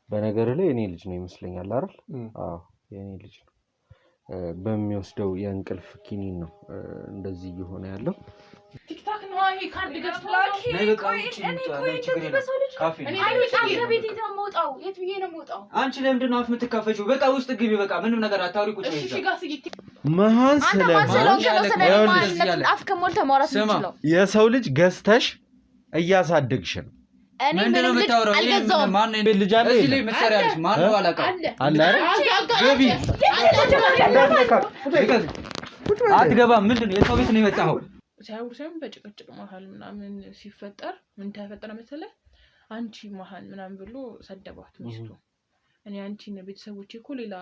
በነገር ላይ እኔ ልጅ ነው ይመስለኛል አይደል? አዎ የኔ ልጅ ነው። በሚወስደው የእንቅልፍ ኪኒን ነው እንደዚህ እየሆነ ያለው። ቲክታክ ነው ይሄ ካርድ ገዝተላኪ እኔ ቆይ እንደዚህ በሰው ልጅ እኔ ቤት የምወጣው የት ብዬ ነው የምወጣው? አንቺ ለምንድን ነው አፍ የምትካፈቺው? በቃ ውስጥ ግቢ። በቃ ምንም ነገር አታውሪ። ቁጭ በይ። እሺ ጋር ሲቲ መሃን አፍ ከሞልተ ማውራት ነው። የሰው ልጅ ገዝተሽ እያሳደግሽ ነው። እኔ ምንም የምታወራው ማን ነው? ልጅ አለ እዚህ ላይ መሰሪያለሽ ማን ነው? አላውቅም አለ አይደል? ገቢ አትገባም። ምንድን ነው? የሰው ቤት ነው የመጣኸው? ሳይውርሰም በጭቅጭቅ መሀል ምናምን ሲፈጠር ምን ተፈጠረ መሰለህ? አንቺ መሀል ምናምን ብሎ ሰደባት ሚስቱ። እኔ አንቺን ቤተሰቦቼ እኮ ሌላ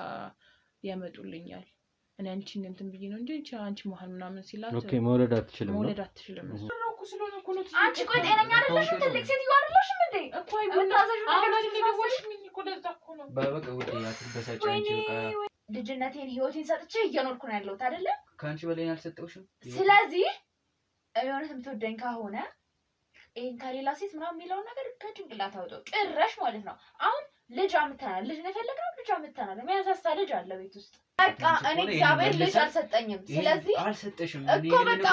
ያመጡልኛል እኔ አንቺን እንትን ብዬ ነው እንጂ አንቺ መሀል ምናምን ሲላት ኦኬ መውለድ አትችልም። ስለሆነ እኮ ነው። አንቺ ቆይ ጤነኛ አይደለሽም? ትልቅ ሴትዮ አይደለሽም እንዴ? እኮ በቃ ውዴ አትበሳጭ። አንቺ በቃ ልጅነቴን ህይወቴን ሰጥቼ እየኖርኩ ነው ያለሁት አይደለ? ካንቺ በላይ አልሰጠውሽም። ስለዚህ የሆነ የምትወደኝ ከሆነ ይሄን ከሌላ ሴት ምናምን የሚለውን ነገር ከጭንቅላት አውጣው ጭራሽ ማለት ነው። አሁን ልጅ አምጥተናል። ልጅ ነው የፈለግነው። ልጅ አምጥተናል። የሚያሳሳ ልጅ አለ ቤት ውስጥ። በቃ እኔ እግዚአብሔር ልጅ አልሰጠኝም። ስለዚህ አልሰጠሽም እኮ በቃ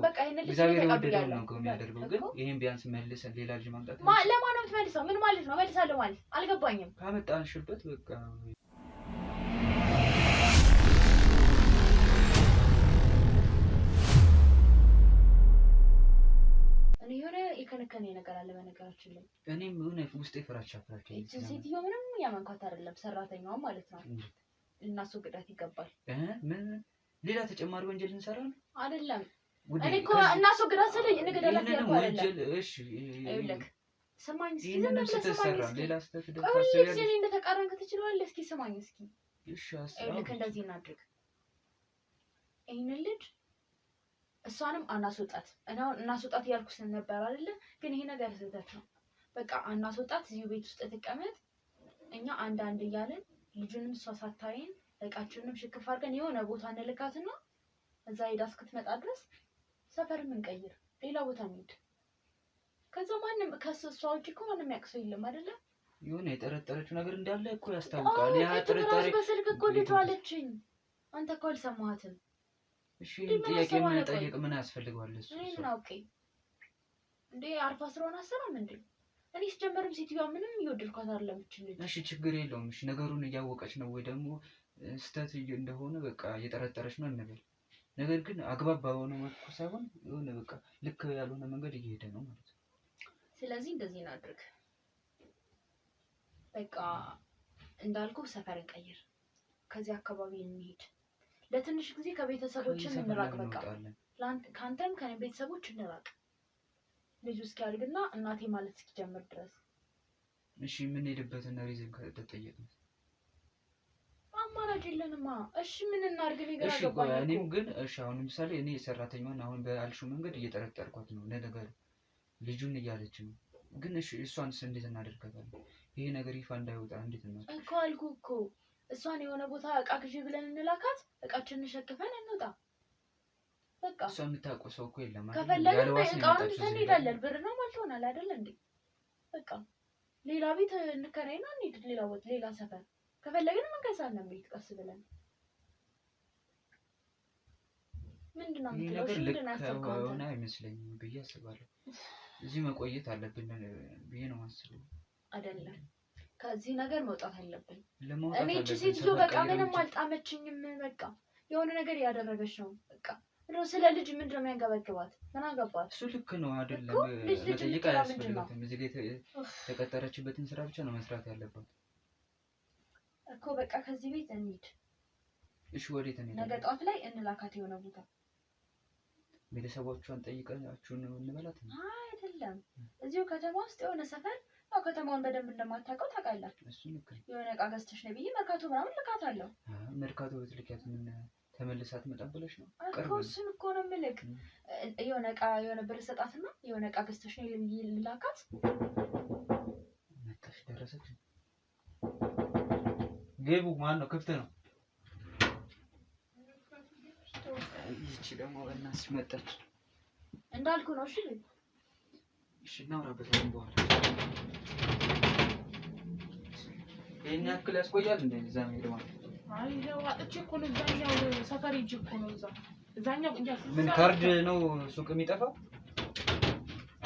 በቃ ይሄን ልጅ ተቀብያለሁ ነው የሚያደርገው። ግን ይሄን ቢያንስ መልሰን ሌላ ልጅ ማምጣት ለማን ነው የምትመልሰው? ምን ማለት ነው መልሳለሁ ማለት? አልገባኝም። ካመጣንሽበት በቃ የሆነ የከነከነ ነገር አለ በነገራችን ላይ። እኔም ሆነ ውስጤ ፍራቻ እቺ ሴትዮ ምንም ያመንኳት አይደለም፣ ሰራተኛዋ ማለት ነው። እናስወግዳት ይገባል። ምን ሌላ ተጨማሪ ወንጀል እንሰራ ነው አይደለም? እኔ እኮ እናስወግዳት ስለኝ እንገደላት ያለው አይደለም። እሺ ይኸውልህ ስማኝ እስኪ ሌላ ስተት እኔ እንደተቃረንክ ትችላለህ። እስኪ ስማኝ እስኪ። እሺ ይኸውልህ እንደዚህ እናድርግ። ይሄንን ልጅ እሷንም አናስወጣት። አሁን እናስወጣት ያልኩስ ነበር አይደለ? ግን ይሄ ነገር ስህተት ነው። በቃ አናስወጣት፣ እዚሁ ቤት ውስጥ ትቀመጥ። እኛ አንድ እያልን ልጁንም እሷ ሳታይን እቃችንንም ሽክፍ አድርገን የሆነ ቦታ እንልካትና እዛ ሄዳ እስክትመጣ ድረስ ሰፈርም እንቀይር፣ ሌላ ቦታ እንሂድ። ከዛ ማንም ከሷ ውጪ እኮ ማንም ያቅሰው የለም አይደለ? የሆነ የጠረጠረችው ነገር እንዳለ እኮ ያስታውቃል። ያ ጥርጣሬ በስልክ እኮ ልጅ አለችኝ። አንተ እኮ አልሰማሃትም። እሺ ጥያቄ ምን ጠይቅ? ምን ያስፈልጋል? እሱ እኔ አውቄ እንዴ አርፋ ስራውን አሰራም እንዴ? እኔ ስጀምርም ሴትዮዋ ምንም እየወደድኳት አይደለም እችልኝ። እሺ ችግር የለውም። እሺ ነገሩን እያወቀች ነው ወይ ደግሞ ስተት እንደሆነ በቃ እየጠረጠረች ነው እንበል። ነገር ግን አግባብ ባልሆነ መልኩ ሳይሆን የሆነ በቃ ልክ ያልሆነ መንገድ እየሄደ ነው ማለት ነው። ስለዚህ እንደዚህ እናድርግ። በቃ እንዳልኩ ሰፈር እንቀይር፣ ከዚህ አካባቢ እንሂድ። ለትንሽ ጊዜ ከቤተሰቦችን እንራቅ። በቃ ካንተም ከኔ ቤተሰቦች እንራቅ። ልጁ እስኪያድግና እናቴ ማለት እስኪጀምር ድረስ። እሺ ምን ሄድበትና ሪዝን ከተጠየቅን አማራጭ የለንማ። እሺ ምን እናድርግ? ነገር እሺ እኔም ግን እሺ አሁን ለምሳሌ እኔ ሰራተኛዋን አሁን በአልሹ መንገድ እየጠረጠርኳት ነው ለነገሩ ልጁን እያለች ነው። ግን እሺ እሷንስ እንዴት እናደርጋታለን? ይሄ ነገር ይፋ እንዳይወጣ እንዴት እናደርጋለን? እኮ አልኩህ እኮ እሷን የሆነ ቦታ እቃ ግዢ ብለን እንላካት፣ እቃችንን ሸክፈን እንውጣ። በቃ እሷ የምታውቀው ሰው እኮ የለም አይደል? ከፈለግን እቃውን እንሄዳለን። ብር ነው ማለት ሆናል አይደል እንዴ? በቃ ሌላ ቤት እንከራይና እንሂድ፣ ሌላ ቦታ፣ ሌላ ሰፈር ከፈለግን እንገዛለን ቤት ቀስ ብለን። ምንድነው የምትለው? ሆነ አይመስለኝም ብዬ አስባለሁ። እዚህ መቆየት አለብን ብዬ ነው የማስበው። አይደለም ከዚህ ነገር መውጣት አለብን። እኔ እቺ ሴትዮ በቃ ምንም አልጣመችኝም። በቃ የሆነ ነገር ያደረገች ነው። በቃ ነው ስለ ልጅ ምንድነው የሚያንገበግባት? ምን አገባት? እሱ ልክ ነው አይደለም? መጠየቅ አያስፈልጋትም። እዚህ ጋር የተቀጠረችበትን ስራ ብቻ ነው መስራት ያለባት እኮ። በቃ ከዚህ ቤት እንሂድ። እሺ ወዴት እንሂድ? ነገ ጠዋት ላይ እንላካት የሆነ ቦታ። ቤተሰቦቿን ጠይቀናችሁን እንበላት? አይደለም እዚሁ ከተማ ውስጥ የሆነ ሰፈር ነው። ከተማውን በደንብ እንደማታውቀው ታውቃለህ። እሱ ልክ ነው። የሆነ እቃ ገዝተሽ ነው ብዬ መርካቶ ምናምን ልካታለሁ። መርካቶ ብትልኪያት ምን ተመልሳት መጣበለሽ ነው? እኮ እሱን እኮ ነው የምልክ። የሆነ እቃ የሆነ ብር ሰጣትና የሆነ እቃ ገዝተሽ ነው ብዬ ልላካት። መጣሽ ደረሰች። ግቡ። ማን ነው? ክፍት ነው። ይቺ ደግሞ በእናትሽ መጣች። እንዳልኩ ነው። እሺ እሺ እናውራበታለን በኋላ። ይሄን ያክል ያስቆያል እንዴ? እዛ ሄዶ ማለት አይ ነው አጥቼ እኮ ነው እዛኛው ሰፈር ሂጅ እኮ ነው እዛኛው እንጃ ምን ካርድ ነው ሱቅ የሚጠፋው?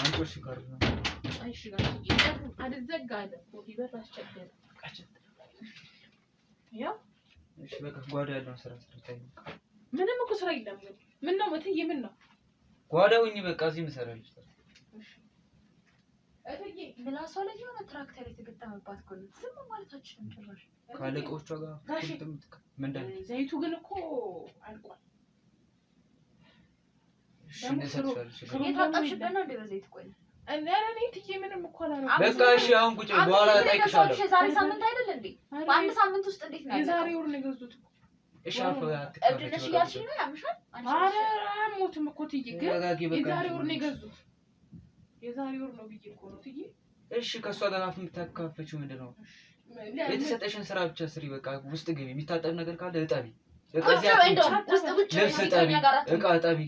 አንቺ እሺ ካርድ ነው አይሽ ጋር ይሄን አድዘጋ አለ ኮፒ በር አስቸገረ ያ እሺ በቃ ጓዳ ያለው ስራ ሰርታይ ምንም እኮ ስራ የለም ምን ነው መተይ ምን ነው ጓዳውኝ በቃ እዚህ መሰራልሽ እትዬ ምላሷ ላይ የሆነ ትራክተር የተገጠመባት እኮ ነው ዝም ማለታችን እንጨራሽ ካለቆቿ ጋር ምንድን ዘይቱ ግን እኮ አልቋል እሺ እንደሰጥሻለሽ የታጠብሽበት ነው እንደ በዘይት ቆይ እኔ ትዬ ምንም እኮ አላረኩም በቃ እሺ አሁን ቁጭ በኋላ ጠይቅሻለሁ ዛሬ ሳምንት አይደል እንዴ በአንድ ሳምንት ውስጥ እንዴት ነው የዛሬ ወር ነው የገዙት እሺ አፈጋት እድነሽ ያልሽ ነው ያምሻል አረ ሞትም እኮ ትዬ ግን የዛሬ ወር ነው የገዙት የዛሬ ወር ነው ብዬ እኮ ነው ትዬ እሺ ከሷ ጋር አፍ የምታካፈችው ምንድነው የተሰጠሽን ስራ ብቻ ስሪ በቃ ውስጥ ግቢ የሚታጠብ ነገር ካለ እጠቢ እቃ ውስጥ ብቻ ልብስ እጠቢ እቃ እጠቢ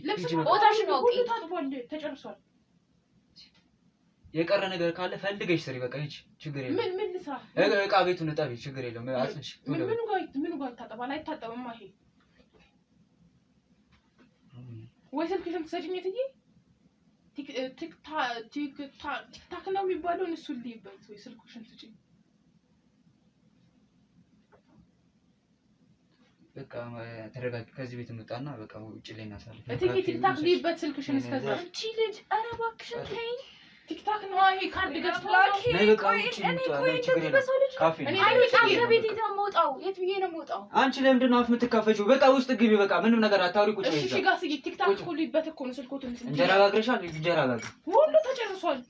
ቦታሽ ነው ሁሉ ታጥቧል ተጨርሷል የቀረ ነገር ካለ ፈልገሽ ስሪ በቃ እቺ ችግር የለም ምን ልስራ እቃ ቤቱን እጠቢ ችግር የለም አጥንሽ ምን ጋር ታጠባል አይታጠብም ማሄ ወይ ስልክሽን ትሰጪኝ ትዬ ቲክታክ ነው የሚባለው እሱ ልይበት ወይ ስልክሽን ትጪኝ በቃ ተረጋጊ ከዚህ ቤት እንውጣና በቃ ውጪ ላይ እናሳልፍ እትዬ ቲክታክ ልይበት ስልክሽን እስከዛ እቺ ልጅ ኧረ እባክሽን ተይ ቲክታክ ነው ይሄ ካርድ ገዝቷል ነይ በቃ ውጪ እንውጣ ችግር የለም ካፌ እኔ ከቤት የት ነው የምወጣው የት ብዬ ነው የምወጣው አንቺ ለምንድን ነው አፍ የምትካፈቺው በቃ ውስጥ ግቢ በቃ ምንም ነገር አታውሪ ቁጭ በይ እሺ ጋር ስይ ቲክታክ እኮ ልይበት እኮ ነው ስልኮቱን እንጀራ ጋግረሻል እንጀራ ጋግር ሁሉ ተጨርሷል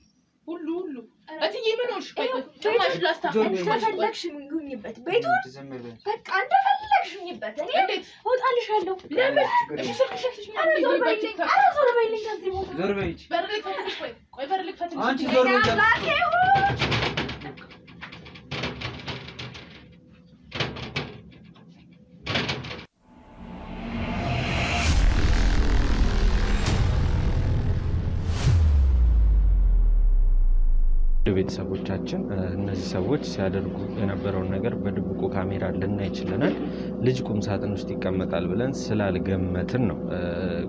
ሁሉ እትዬ ምን ሆንሽ ጭማሽ ላስታ እንደፈለግሽ ምንጉኝበት ቤቱን በቃ እንደፈለግሽ ምኝበት እኔ እወጣልሻለሁ ለምን እሺ ስልክሽን ዞር በይልኝ ከዚህ ቦታ ዞር በይ በርልክ ፈትሽ ቆይ በርልክ ፈትሽ አንቺ ዞር በይ ቤተሰቦቻችን እነዚህ ሰዎች ሲያደርጉ የነበረውን ነገር በድብቁ ካሜራ ልናይ ይችላል ልጅ ቁም ሳጥን ውስጥ ይቀመጣል ብለን ስላልገመትን ነው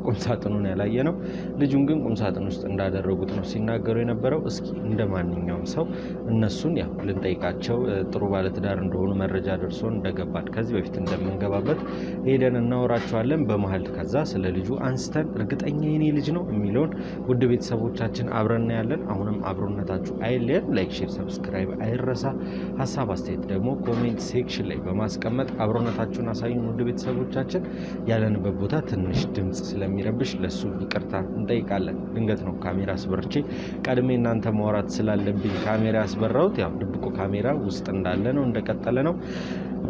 ቁም ሳጥኑን ያላየ ነው ልጁን ግን ቁም ሳጥን ውስጥ እንዳደረጉት ነው ሲናገሩ የነበረው እስኪ እንደማንኛውም ሰው እነሱን ያው ልንጠይቃቸው ጥሩ ባለትዳር እንደሆኑ መረጃ ደርሶን እንደገባን ከዚህ በፊት እንደምንገባበት ሄደን እናወራቸዋለን በመሃል ከዛ ስለ ልጁ አንስተን እርግጠኛ የኔ ልጅ ነው የሚለውን ውድ ቤተሰቦቻችን አብረን ያለን አሁንም አብሮነታችሁ አይለየን ላይክ ሼር ሰብስክራይብ አይረሳ ሐሳብ አስተያየት ደግሞ ኮሜንት ሴክሽን ላይ በማስቀመጥ አብሮነታችሁን አሳዩን ውድ ቤተሰቦቻችን ያለንበት ቦታ ትንሽ ድምጽ ስለሚረብሽ ለሱ ይቅርታ እንጠይቃለን ድንገት ነው ካሜራ አስበርቼ ቀድሜ እናንተ ማውራት ስላለብኝ ካሜራ ያስበራውት ያው ድብቁ ካሜራ ውስጥ እንዳለ ነው እንደቀጠለ ነው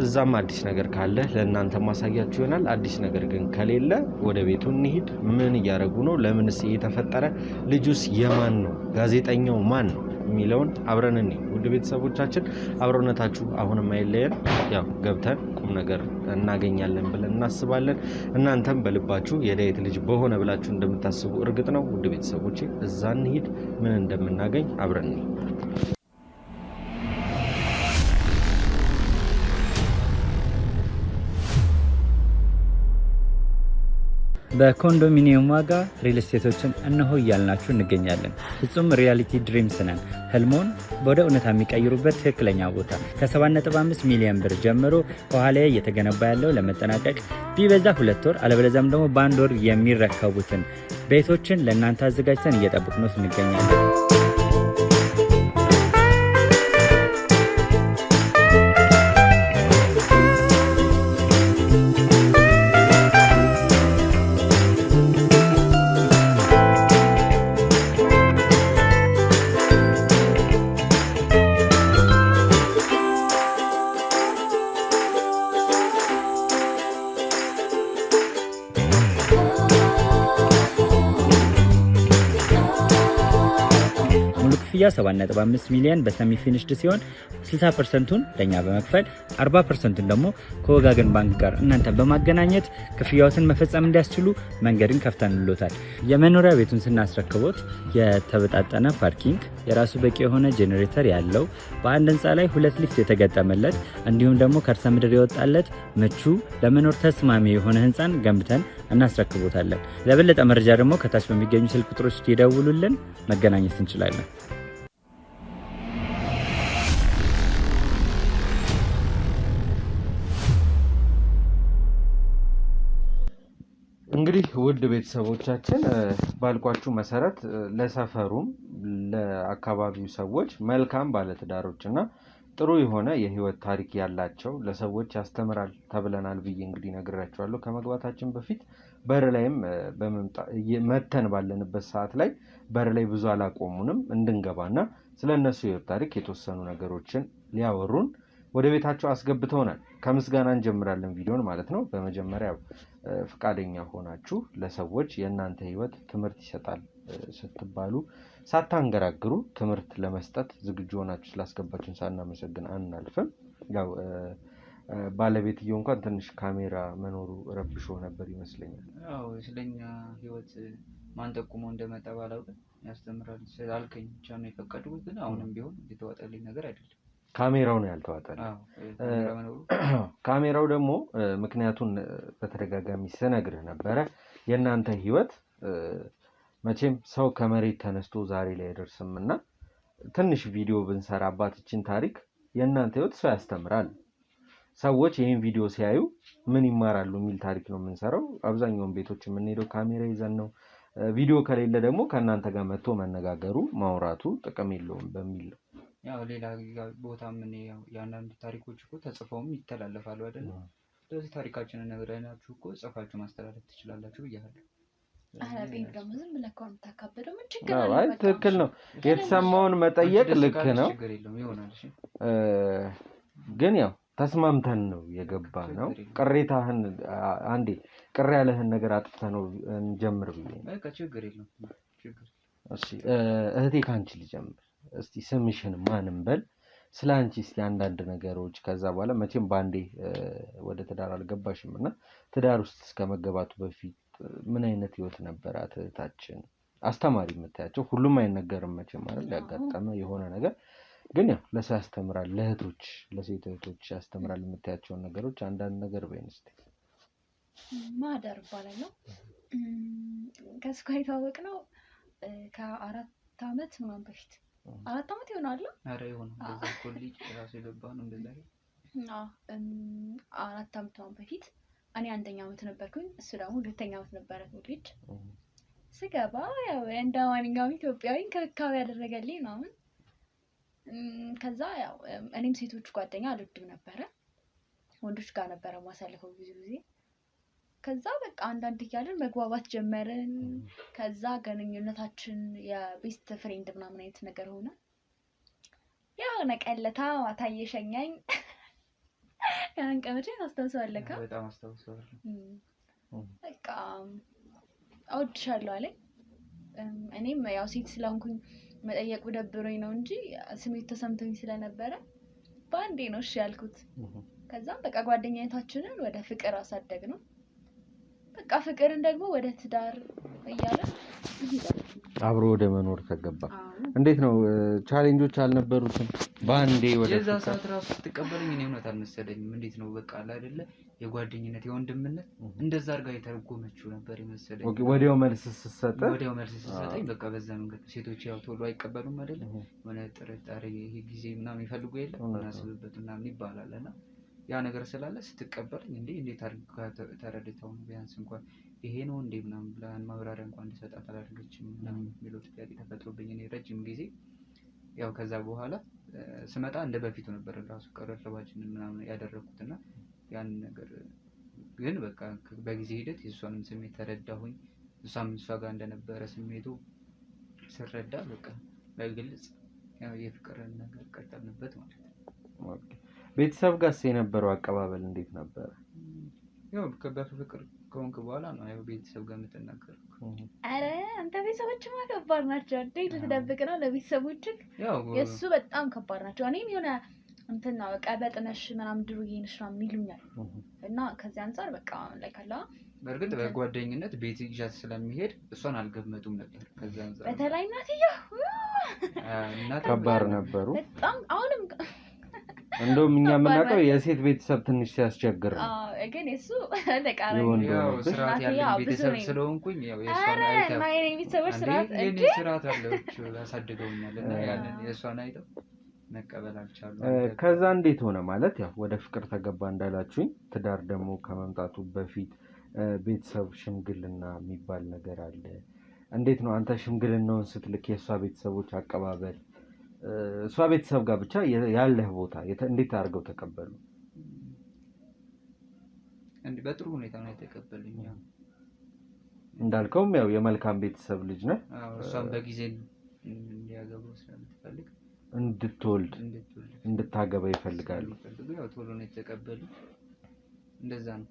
እዛም አዲስ ነገር ካለ ለእናንተ ማሳያችሁ ይሆናል አዲስ ነገር ግን ከሌለ ወደ ቤቱ እንሂድ ምን ያረጉ ነው ለምንስ እየተፈጠረ ልጁስ የማን ነው ጋዜጠኛው ማን ነው የሚለውን አብረን እንይ ውድ ቤተሰቦቻችን አብሮነታችሁ አሁንም አይለየን ያው ገብተን ቁም ነገር እናገኛለን ብለን እናስባለን እናንተም በልባችሁ የዳዊት ልጅ በሆነ ብላችሁ እንደምታስቡ እርግጥ ነው ውድ ቤተሰቦቼ እዛ እንሂድ ምን እንደምናገኝ አብረን እንይ በኮንዶሚኒየም ዋጋ ሪል ስቴቶችን እነሆ እያልናችሁ እንገኛለን። ፍጹም ሪያሊቲ ድሪምስ ነን። ህልሞን ወደ እውነታ የሚቀይሩበት ትክክለኛ ቦታ ከ7.5 ሚሊዮን ብር ጀምሮ ከኋላ እየተገነባ ያለው ለመጠናቀቅ ቢበዛ 2 ወር አለበለዚያም ደግሞ በ1 ወር የሚረከቡትን ቤቶችን ለእናንተ አዘጋጅተን እየጠበቅነው እንገኛለን። ክፍያ 7.5 ሚሊዮን በሰሚ ፊኒሽድ ሲሆን 60%ን ለኛ በመክፈል 40%ን ደግሞ ከወጋገን ባንክ ጋር እናንተ በማገናኘት ክፍያዎትን መፈጸም እንዲያስችሉ መንገድን ከፍተንልዎታል። የመኖሪያ ቤቱን ስናስረክቦት የተበጣጠነ ፓርኪንግ፣ የራሱ በቂ የሆነ ጄኔሬተር ያለው በአንድ ህንፃ ላይ 2 ሊፍት የተገጠመለት እንዲሁም ደግሞ ከርሰ ምድር የወጣለት ምቹ ለመኖር ተስማሚ የሆነ ህንፃን ገንብተን እናስረክቦታለን። ለበለጠ መረጃ ደግሞ ከታች በሚገኙ ስልክ ቁጥሮች ይደውሉልን፣ መገናኘት እንችላለን። እንግዲህ ውድ ቤተሰቦቻችን ባልኳችሁ መሰረት ለሰፈሩም ለአካባቢው ሰዎች መልካም ባለትዳሮች እና ጥሩ የሆነ የህይወት ታሪክ ያላቸው ለሰዎች ያስተምራል ተብለናል ብዬ እንግዲህ ነግራችኋለሁ። ከመግባታችን በፊት በር ላይም መተን ባለንበት ሰዓት ላይ በር ላይ ብዙ አላቆሙንም እንድንገባና ስለነሱ የህይወት ታሪክ የተወሰኑ ነገሮችን ሊያወሩን ወደ ቤታቸው አስገብተውናል። ከምስጋና እንጀምራለን ቪዲዮን ማለት ነው። በመጀመሪያ ፍቃደኛ ሆናችሁ ለሰዎች የእናንተ ህይወት ትምህርት ይሰጣል ስትባሉ ሳታንገራግሩ ትምህርት ለመስጠት ዝግጁ ሆናችሁ ስላስገባችሁን ሳናመሰግን አናልፍም። ያው ባለቤትየው እንኳን ትንሽ ካሜራ መኖሩ ረብሾ ነበር ይመስለኛል። አዎ ስለኛ ህይወት ማን ጠቁሞ እንደመጣ ባላውቅም ያስተምራል ስላልከኝ ብቻ ነው የፈቀድኩት። ግን አሁንም ቢሆን የተዋጠልኝ ነገር አይደለም። ካሜራው ነው ያልተዋጠልኝ። ካሜራው ደግሞ ምክንያቱን በተደጋጋሚ ስነግርህ ነበረ። የእናንተ ህይወት መቼም ሰው ከመሬት ተነስቶ ዛሬ ላይ አይደርስምና ትንሽ ቪዲዮ ብንሰራባት እቺን ታሪክ የእናንተ ህይወት ሰው ያስተምራል። ሰዎች ይሄን ቪዲዮ ሲያዩ ምን ይማራሉ የሚል ታሪክ ነው የምንሰራው። አብዛኛውን ቤቶች የምንሄደው ካሜራ ይዘን ነው። ቪዲዮ ከሌለ ደግሞ ከእናንተ ጋር መጥቶ መነጋገሩ ማውራቱ ጥቅም የለውም በሚል ነው። ያው ሌላ ቦታ ምን ያው ያንዳንዱ ታሪኮች እኮ ተጽፈውም ይተላለፋሉ አይደል? ስለዚህ ታሪካችንን ነግረናችሁ እኮ ጽፋችሁ ማስተላለፍ ትችላላችሁ ብያለሁ። ቤት ደግሞ ዝም ብለህ እኮ የምታካብደው ምን ችግር አለ? አይ ትክክል ነው። የተሰማውን መጠየቅ ልክ ነው። ችግር የለውም ይሆናል። እሺ ግን ያው ተስማምተን ነው የገባ ነው። ቅሬታህን አንዴ ቅር ያለህን ነገር አጥፍተህ ነው እንጀምር ብዬ ነው። በቃ ችግር የለውም ችግር። እሺ እህቴ ካንቺ ልጀምር። እስቲ ስምሽን ማንም በል ስለ አንቺ እስቲ አንዳንድ ነገሮች ከዛ በኋላ መቼም ባንዴ ወደ ትዳር አልገባሽም እና ትዳር ውስጥ እስከመገባቱ በፊት ምን አይነት ህይወት ነበራት እህታችን? አስተማሪ የምታያቸው ሁሉም አይነገርም መቼም ማለት ያጋጠመ የሆነ ነገር ግን ያው ለሰው ያስተምራል፣ ለእህቶች ለሴት እህቶች ያስተምራል የምታያቸውን ነገሮች አንዳንድ ነገር በይን እስቲ። ማህደር እባላለሁ። ከእሱ ጋር የተዋወቅነው ከ4 ዓመት ምናምን በፊት 4 ዓመት ይሆናል። ኧረ ይሆናል በዛ ኮሌጅ ራሱ የገባው ነው እንደዛ። 4 ዓመት ምናምን በፊት እኔ 1ኛ ዓመት ነበርኩኝ፣ እሱ ደግሞ 2ኛ ዓመት ነበረ ኮሌጅ። ስገባ ያው እንደ ማንኛውም ኢትዮጵያዊ እንክብካቤ ያደረገልኝ ምናምን። ከዛ ያው እኔም ሴቶች ጓደኛ አልወድም ነበረ፣ ወንዶች ጋር ነበረ ማሳለፈው ብዙ ጊዜ። ከዛ በቃ አንዳንድ እያለን መግባባት ጀመርን። ከዛ ግንኙነታችን የቤስት ፍሬንድ ምናምን አይነት ነገር ሆነ። ያው ነቀለታ ማታ እየሸኘኝ ያን ቀን አስታውሰዋለሁ። በጣም አስታውሰዋለሁ። በቃ እወድሻለሁ አለኝ። እኔም ያው ሴት ስለሆንኩኝ መጠየቁ ደብሮኝ ነው እንጂ ስሜት ተሰምቶኝ ስለነበረ በአንዴ ነው እሺ ያልኩት። ከዛ በቃ ጓደኛነታችንን ወደ ፍቅር አሳደግ ነው። በቃ ፍቅርን ደግሞ ወደ ትዳር እያለ አብሮ ወደ መኖር ተገባ። እንዴት ነው ቻሌንጆች አልነበሩትም? ባንዴ ወደ የዛ ሰዓት ራሱ ስትቀበለኝ እኔ እውነት አልመሰለኝም። እንዴት ነው በቃ አይደለ የጓደኝነት የወንድምነት እንደዛ አድርጋ የተረጎመችው ነበር የመሰለኝ። ኦኬ ወዲያው መልስ ስትሰጠኝ በቃ በዛ መንገድ ሴቶች ያው ቶሎ አይቀበሉም አይደለ? ሆነ ጥርጣሬ ይሄ ጊዜ ምናምን ይፈልጉ የለ እናስብበት ምናምን ይባላል እና ያ ነገር ስላለ ስትቀበለኝ እንዴት አድርጋ ተረድተው ነው ቢያንስ እንኳን ይሄ ነው እንዴ ምናምን ብላ ማብራሪያ እንኳን እንድሰጣት አላደረገችም ምናምን የሚለው ጥያቄ ተፈጥሮብኝ እኔ ረጅም ጊዜ ያው ከዛ በኋላ ስመጣ እንደ በፊቱ ነበር ራሱ ቀረርባችንን ምናምን ያደረኩትና ያን ነገር ግን በቃ በጊዜ ሂደት የሷንም ስሜት ተረዳሁኝ። እሷም እሷ ጋር እንደነበረ ስሜቱ ስረዳ በቃ በግልጽ ያው የፍቅርን ነገር ቀጠልንበት ማለት ነው። ቤተሰብ ጋር የነበረው አቀባበል እንዴት ነበር? ያው በፍቅር ከሆንክ በኋላ ነው ያው ቤተሰብ ጋር የምትናገረው። አረ አንተ ቤተሰቦችማ ከባድ ናቸው እንዴ ልትደብቅ ነው ለቤተሰቦችህ? የእሱ በጣም ከባድ ናቸው። እኔም የሆነ እንትና በቃ በጥነሽ ምናምን ድሩዬ ነሽ ምናምን ይሉኛል እና ከዚህ አንፃር በቃ ላይ ካላ በእርግጥ በጓደኝነት ቤት ይዣት ስለሚሄድ እሷን አልገመቱም ነበር። ከዛ አንፃር በተለይ እናትዬው ከባድ ነበሩ በጣም አሁንም እንደውም እኛ የምናውቀው የሴት ቤተሰብ ትንሽ ሲያስቸግር ነው። ግን እሱ ተቃራኒ ያው ስርዓት ያለው ቤተሰብ ስለሆንኩኝ ያው የሷን አይተው ማይኔ ቤተሰቦች ስርዓት እንዴ ስርዓት አለች ያሳድገውኛል እና ያንን የሷን አይተው መቀበል አልቻሉም። ከዛ እንዴት ሆነ ማለት ያው ወደ ፍቅር ተገባ እንዳላችሁኝ፣ ትዳር ደግሞ ከመምጣቱ በፊት ቤተሰብ ሽምግልና የሚባል ነገር አለ። እንዴት ነው አንተ ሽምግልናውን ስትልክ የእሷ ቤተሰቦች አቀባበል እሷ ቤተሰብ ጋር ብቻ ያለህ ቦታ እንዴት አድርገው ተቀበሉ? እንዴ በጥሩ ሁኔታ ነው የተቀበሉኝ። እንዳልከውም ያው የመልካም ቤተሰብ ልጅ ነህ። እሷም በጊዜ እንዲያገቡ ስለምትፈልግ እንድትወልድ እንድታገባ ይፈልጋሉ። ያው ቶሎ ነው የተቀበሉ። እንደዛ ነው።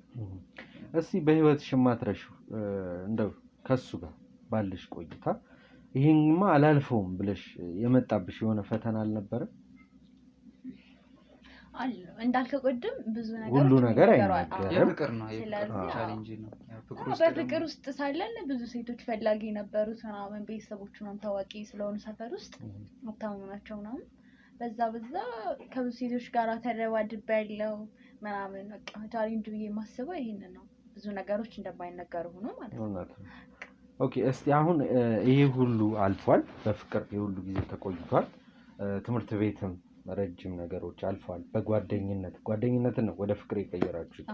እስቲ በህይወትሽ የማትረሺው እንደው ከሱ ጋር ባልሽ ቆይታ ይሄንማ አላልፈውም ብለሽ የመጣብሽ የሆነ ፈተና አልነበረም? አለ እንዳልከው ቅድም ብዙ ነገር ሁሉ ነገር አይነገርም። የፍቅር ነው ቻሌንጅ ነው። በፍቅር ውስጥ ሳለን ብዙ ሴቶች ፈላጊ ነበሩት ምናምን ቤተሰቦቹ ምናምን ታዋቂ ስለሆኑ ሰፈር ውስጥ ሀብታም ናቸው ምናምን በዛ ከብዙ ሴቶች ጋር ተደባድቤያለሁ ምናምን በቃ ቻሌንጅ ብዬ የማስበው ይሄንን ነው። ብዙ ነገሮች እንደማይነገሩ ሆኖ ማለት ነው። ኦኬ እስቲ አሁን ይሄ ሁሉ አልፏል። በፍቅር የሁሉ ጊዜ ተቆይቷል። ትምህርት ቤትም ረጅም ነገሮች አልፏል። ጓደኝነትን ነው ወደ ፍቅር የቀየራችሁት።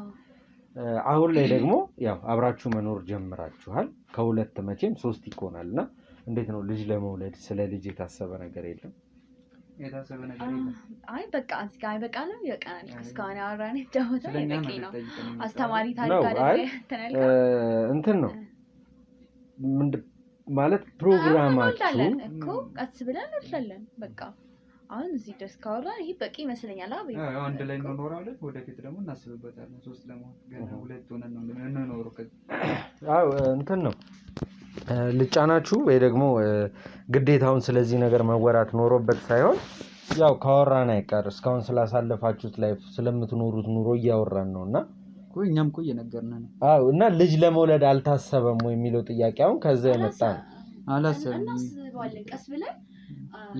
አሁን ላይ ደግሞ ያው አብራችሁ መኖር ጀምራችኋል። ከሁለት መቼም 3 ይሆናልና እንዴት ነው ልጅ ለመውለድ ስለ ልጅ የታሰበ ነገር የለም? የታሰበ ነገር የለም። አይ በቃ እስኪ አይበቃንም ይበቃናል። እስካሁን ያወራን ጃውታ በቂ ነው። አስተማሪ ታሪክ አይደል እንትን ነው ማለት ፕሮግራማችሁ እኮ ቀስ ብለን እንላለን። በቃ አሁን እዚህ ድረስ ካወራን ይሄ በቂ ይመስለኛል። አዎ አንድ ላይ እንኖራለን። ወደፊት ደግሞ እናስብበታለን። 3 ለመሆን ገና 2 ሆነን ነው እንኖረው። አዎ እንትን ነው ልጫናችሁ ወይ ደግሞ ግዴታውን ስለዚህ ነገር መወራት ኖሮበት ሳይሆን ያው ካወራን አይቀር እስካሁን ስላሳለፋችሁት ላይፍ ስለምትኖሩት ኑሮ እያወራን ነውና እኛም እኮ እየነገርነን ነው። አዎ እና ልጅ ለመውለድ አልታሰበም ወይ የሚለው ጥያቄ አሁን ከዛ የመጣ ነው። አላሰብንም። እናስባለን ቀስ ብለን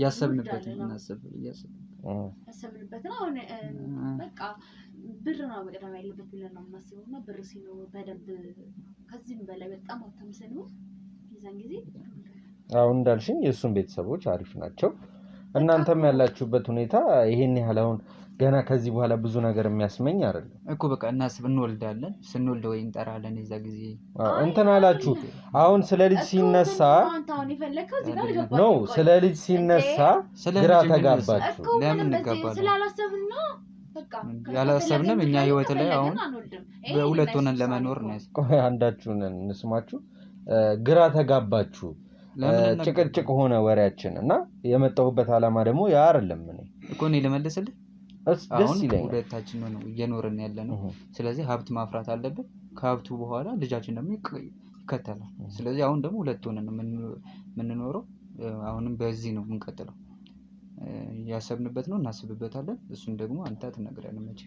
ያሰብንበት ነው። አሁን በቃ ብር ነው መቅደም ያለበት ብለን ነው የምናስበው እና ብር ሲኖር በደንብ ከዚህም በላይ በጣም አታምሰኑ ይዛን ጊዜ አሁን እንዳልሽኝ የእሱን ቤተሰቦች አሪፍ ናቸው። እናንተም ያላችሁበት ሁኔታ ይሄን ያህል አሁን ገና ከዚህ በኋላ ብዙ ነገር የሚያስመኝ አይደለም እኮ በቃ እናስብ እንወልዳለን። ስንወልድ ወይ እንጠራለን። የዛ ጊዜ እንትን አላችሁ። አሁን ስለ ልጅ ሲነሳ ነው ስለ ልጅ ሲነሳ ግራ ተጋባችሁ። ለምን እንጋባለን? ስላላሰብን ነው በቃ ያላሰብንም እኛ ህይወት ላይ አሁን በሁለት ሆነን ለመኖር ነው። ቆይ አንዳችሁን እንስማችሁ። ግራ ተጋባችሁ። ጭቅጭቅ ሆነ ወሬያችን እና የመጣሁበት አላማ ደግሞ ያ አይደለም። እኮ እኔ ልመልስልህ ደስ ይለኛል። ሁለታችን ነው እየኖርን ያለነው። ስለዚህ ሀብት ማፍራት አለብን። ከሀብቱ በኋላ ልጃችን ደግሞ ይከተላል። ስለዚህ አሁን ደግሞ ሁለት ሆነን ነው የምንኖረው። አሁንም በዚህ ነው የምንቀጥለው። ያሰብንበት ነው እናስብበታለን። እሱን ደግሞ አንተ ትነግረናለህ መቼ።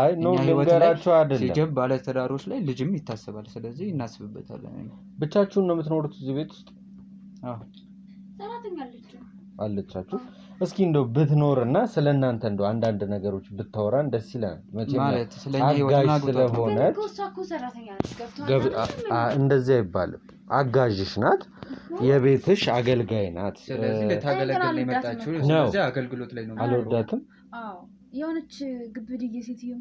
አይ ነው ልንገራችሁ አይደለም ሲጀብ ባለ ተዳሮች ላይ ልጅም ይታሰባል። ስለዚህ እናስብበታለን። ብቻችሁን ነው የምትኖሩት እዚህ ቤት ውስጥ? አዎ ሰራተኛ አለቻችሁ። እስኪ እንደው ብትኖርና ስለናንተ እንደው አንዳንድ ነገሮች ብታወራን ደስ ይላል። መቼም ማለት ስለኛ ህይወት ስለሆነ እንደዚህ አይባልም። አጋዥሽ ናት፣ የቤትሽ አገልጋይ ናት። ስለዚህ ለታገለግል የመጣችሁ ስለዚህ አገልግሎት ላይ ነው። አልወዳትም። አዎ የሆነች ግብድዬ ሴትዮ